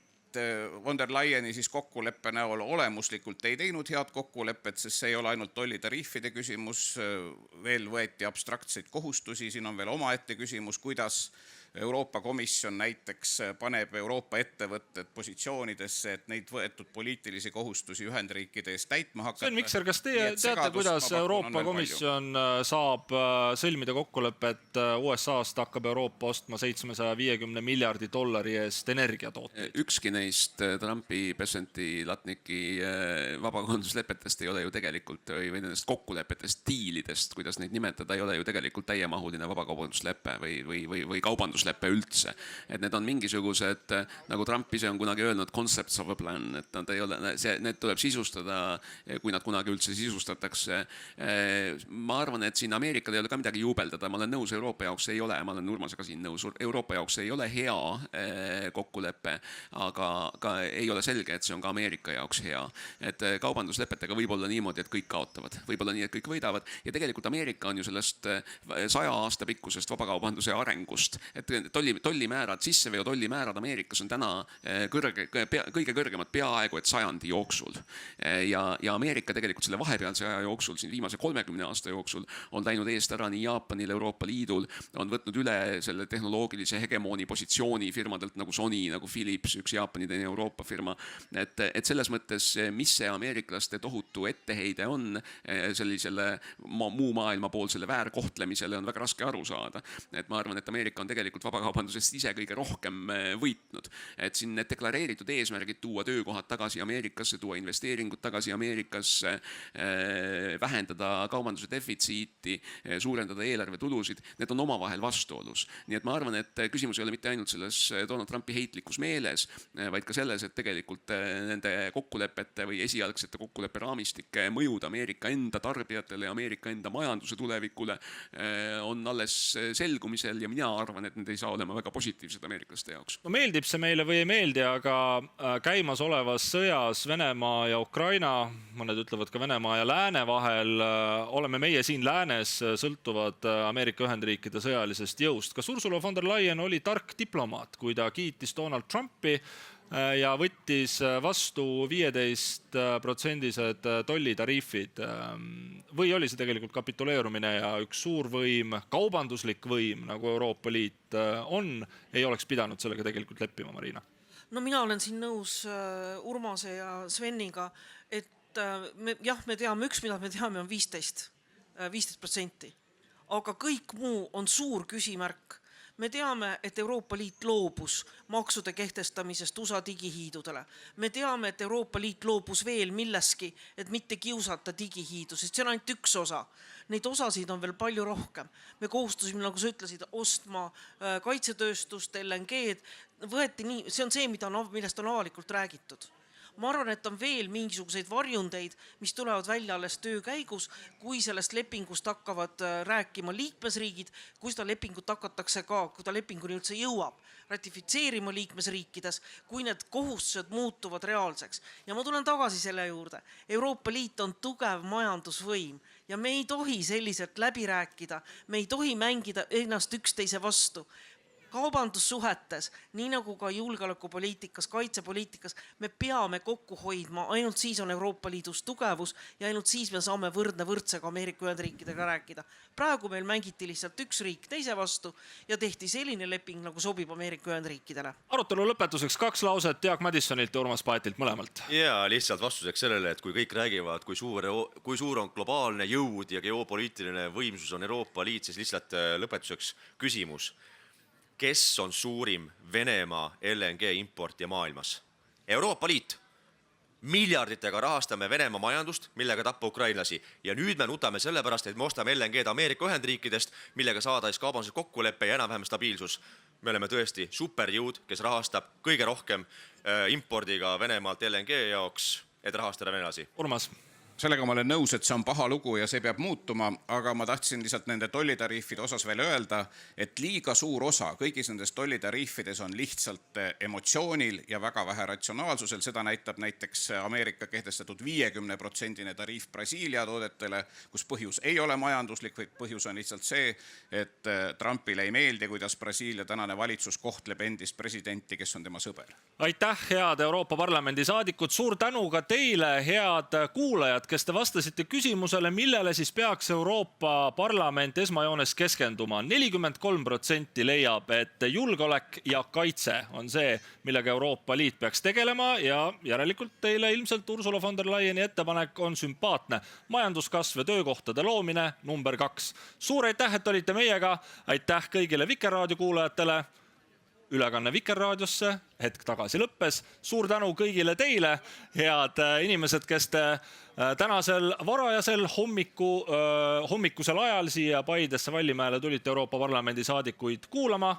von der Leyeni siis kokkuleppe näol olemuslikult ei teinud head kokkulepet, sest see ei ole ainult tollitariifide küsimus, veel võeti abstraktseid kohustusi, siin on veel omaette küsimus, kuidas Euroopa Komisjon näiteks paneb Euroopa ettevõtted positsioonidesse, et neid võetud poliitilisi kohustusi Ühendriikide eest täitma hakata. Sven Mikser, kas teie teate, kuidas Euroopa Komisjon saab sõlmida kokkulepet USA-st hakkab Euroopa ostma $750 miljardi eest energiatooteid? Ükski neist Trumpi, Bessenti, Latniki vabakaubanduslepetest ei ole ju tegelikult või nendest kokkulepetest, diilidest, kuidas neid nimetada, ei ole ju tegelikult täiemahuline vabakaubanduslepe või kaubanduslepe üldse. Et need on mingisugused, nagu Trump ise on kunagi öelnud, concepts of a plan, et nad ei ole, need tuleb sisustada, kui nad kunagi üldse sisustatakse. Ma arvan, et siin Ameerikal ei ole ka midagi juubeldada, ma olen nõus, Euroopa jaoks ei ole, ma olen Urmasega siin nõus, Euroopa jaoks ei ole hea kokkulepe, aga ka ei ole selge, et see on ka Ameerika jaoks hea. Et kaubanduslepetega võib olla niimoodi, et kõik kaotavad, võib olla nii, et kõik võidavad ja tegelikult Ameerika on ju sellest 100 aasta pikkusest vabakaubanduse arengust, et tollimäärad, sisseveo tollimäärad Ameerikas on täna kõige kõrgemad peaaegu et sajandi jooksul. Ja Ameerika tegelikult selle vahepealse aja jooksul, siin viimase 30 aasta jooksul on läinud eest ära nii Jaapanil, Euroopa Liidul, on võtnud üle selle tehnoloogilise hegemooni positsiooni firmadelt nagu Sony, nagu Philips, üks Jaapani, teine Euroopa firma. Et selles mõttes, mis see ameeriklaste tohutu etteheide on sellisele muu maailmapoolsele väärkohtlemisele on väga raske aru saada. Et ma arvan, et Ameerika on tegelikult vabakaubandusest ise kõige rohkem võitnud. Et siin need deklareeritud eesmärgid tuua töökohad tagasi Ameerikasse, tuua investeeringud tagasi Ameerikasse, vähendada kaubanduse defitsiiti, suurendada eelarvetulusid, need on omavahel vastuolus. Nii et ma arvan, et küsimus ei ole mitte ainult selles Donald Trumpi heitlikus meeles, vaid ka selles, et tegelikult nende kokkulepete või esialgsete kokkuleppe raamistike mõjud Ameerika enda tarbijatele ja Ameerika enda majanduse tulevikule on alles selgumisel ja mina arvan, et need ei saa olema väga positiivsed ameeriklaste jaoks. No meeldib see meile või ei meeldi, aga käimas olevas sõjas Venemaa ja Ukraina, mõned ütlevad ka Venemaa ja Lääne vahel, oleme meie siin läänes sõltuvad Ameerika Ühendriikide sõjalisest jõust. Kas Ursula von der Leyen oli tark diplomaat, kui ta kiitis Donald Trumpi ja võttis vastu 15% tollitariifid või oli see tegelikult kapituleerumine ja üks suur võim, kaubanduslik võim, nagu Euroopa Liit on, ei oleks pidanud sellega tegelikult leppima, Marina? No mina olen siin nõus Urmase ja Sveniga, et me teame, mida me teame on 15%, aga kõik muu on suur küsimärk. Me teame, et Euroopa Liit loobus maksude kehtestamisest USA digihiidudele. Me teame, et Euroopa Liit loobus veel milleski, et mitte kiusata digihiidu, sest see on ainult üks osa. Neid osasid on veel palju rohkem. Me kohustusime, nagu sa ütlesid, ostma kaitsetööstust, LNG-d. See on see, millest on avalikult räägitud. Ma arvan, et on veel mingisuguseid varjundeid, mis tulevad välja alles töö käigus, kui sellest lepingust hakkavad rääkima liikmesriigid, kui seda lepingut hakatakse ka, kui ta lepinguni üldse jõuab, ratifitseerima liikmesriikides, kui need kohustused muutuvad reaalseks. Ja ma tulen tagasi selle juurde. Euroopa Liit on tugev majandusvõim ja me ei tohi selliselt läbi rääkida, me ei tohi mängida ennast üksteise vastu. Kaubandussuhetes, nii nagu ka julgeolekupoliitikas, kaitsepoliitikas, me peame kokku hoidma, ainult siis on Euroopa Liidus tugevus ja ainult siis me saame võrdsega Ameerika Ühendriikidega rääkida. Praegu meil mängiti lihtsalt üks riik teise vastu ja tehti selline leping, nagu sobib Ameerika Ühendriikidele. Arutelu lõpetuseks 2 lauset Jaak Madissonilt ja Urmas Paetilt mõlemalt. Ja lihtsalt vastuseks sellele, et kui kõik räägivad, kui suur on globaalne jõud ja geopoliitiline võimsus on Euroopa Liit, siis lihtsalt lõpetuseks küsimus. Kes on suurim Venemaa LNG importija maailmas? Euroopa Liit. miljarditega rahastame Venemaa majandust, millega tappa ukrainlasi. Ja nüüd me nutame sellepärast, et me ostame LNG-d Ameerika Ühendriikidest, millega saada siis kaubanduse kokkuleppe ja enam-vähem stabiilsus. Me oleme tõesti superjõud, kes rahastab kõige rohkem impordiga Venemaalt LNG jaoks, et rahastada venelasi. Urmas. Sellega ma olen nõus, et see on paha lugu ja see peab muutuma, aga ma tahtsin lihtsalt nende tollitariifide osas veel öelda, et liiga suur osa kõigis nendes tollitariifides on lihtsalt emotsioonil ja väga vähe ratsionaalsusel. Seda näitab näiteks Ameerika kehtestatud 50% tariif Brasiilia toodetele, kus põhjus ei ole majanduslik, vaid põhjus on lihtsalt see, et Trumpile ei meeldi, kuidas Brasiilia tänane valitsus kohtleb endist presidenti, kes on tema sõber. Aitäh, head Euroopa Parlamendi saadikud. Suur tänu ka teile, head kuulajad, kes te vastasite küsimusele, millele siis peaks Euroopa Parlament esmajoones keskenduma. 43% leiab, et julgeolek ja kaitse on see, millega Euroopa Liit peaks tegelema ja järelikult teile ilmselt Ursula von der Leyeni ettepanek on sümpaatne. Majanduskasv ja töökohtade loomine number 2. Suur aitäh, et olite meiega. Aitäh kõigile Vikerraadio kuulajatele. Ülekanne Vikerraadiosse hetk tagasi lõppes. Suur tänu kõigile teile, head inimesed, kes te tänasel varajasel hommikusel ajal siia Paidesse Vallimäele tulite Euroopa Parlamendi saadikuid kuulama.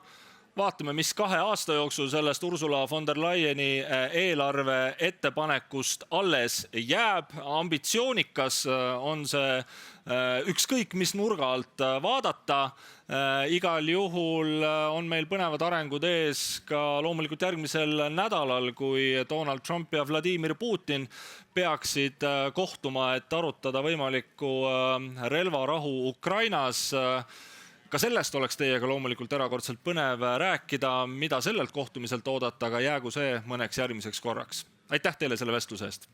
Vaatame, mis 2 aasta jooksul sellest Ursula von der Leyeni eelarve ettepanekust alles jääb. Ambitsioonikas on see ükskõik mis nurga alt vaadata. Igal juhul on meil põnevad arengud ees ka loomulikult järgmisel nädalal, kui Donald Trump ja Vladimir Putin peaksid kohtuma, et arutada võimalikku relvarahu Ukrainas. Ka sellest oleks teiega loomulikult erakordselt põnev rääkida, mida sellelt kohtumiselt oodata, aga jäägu see mõneks järgmiseks korraks. Aitäh teile selle vestluse eest!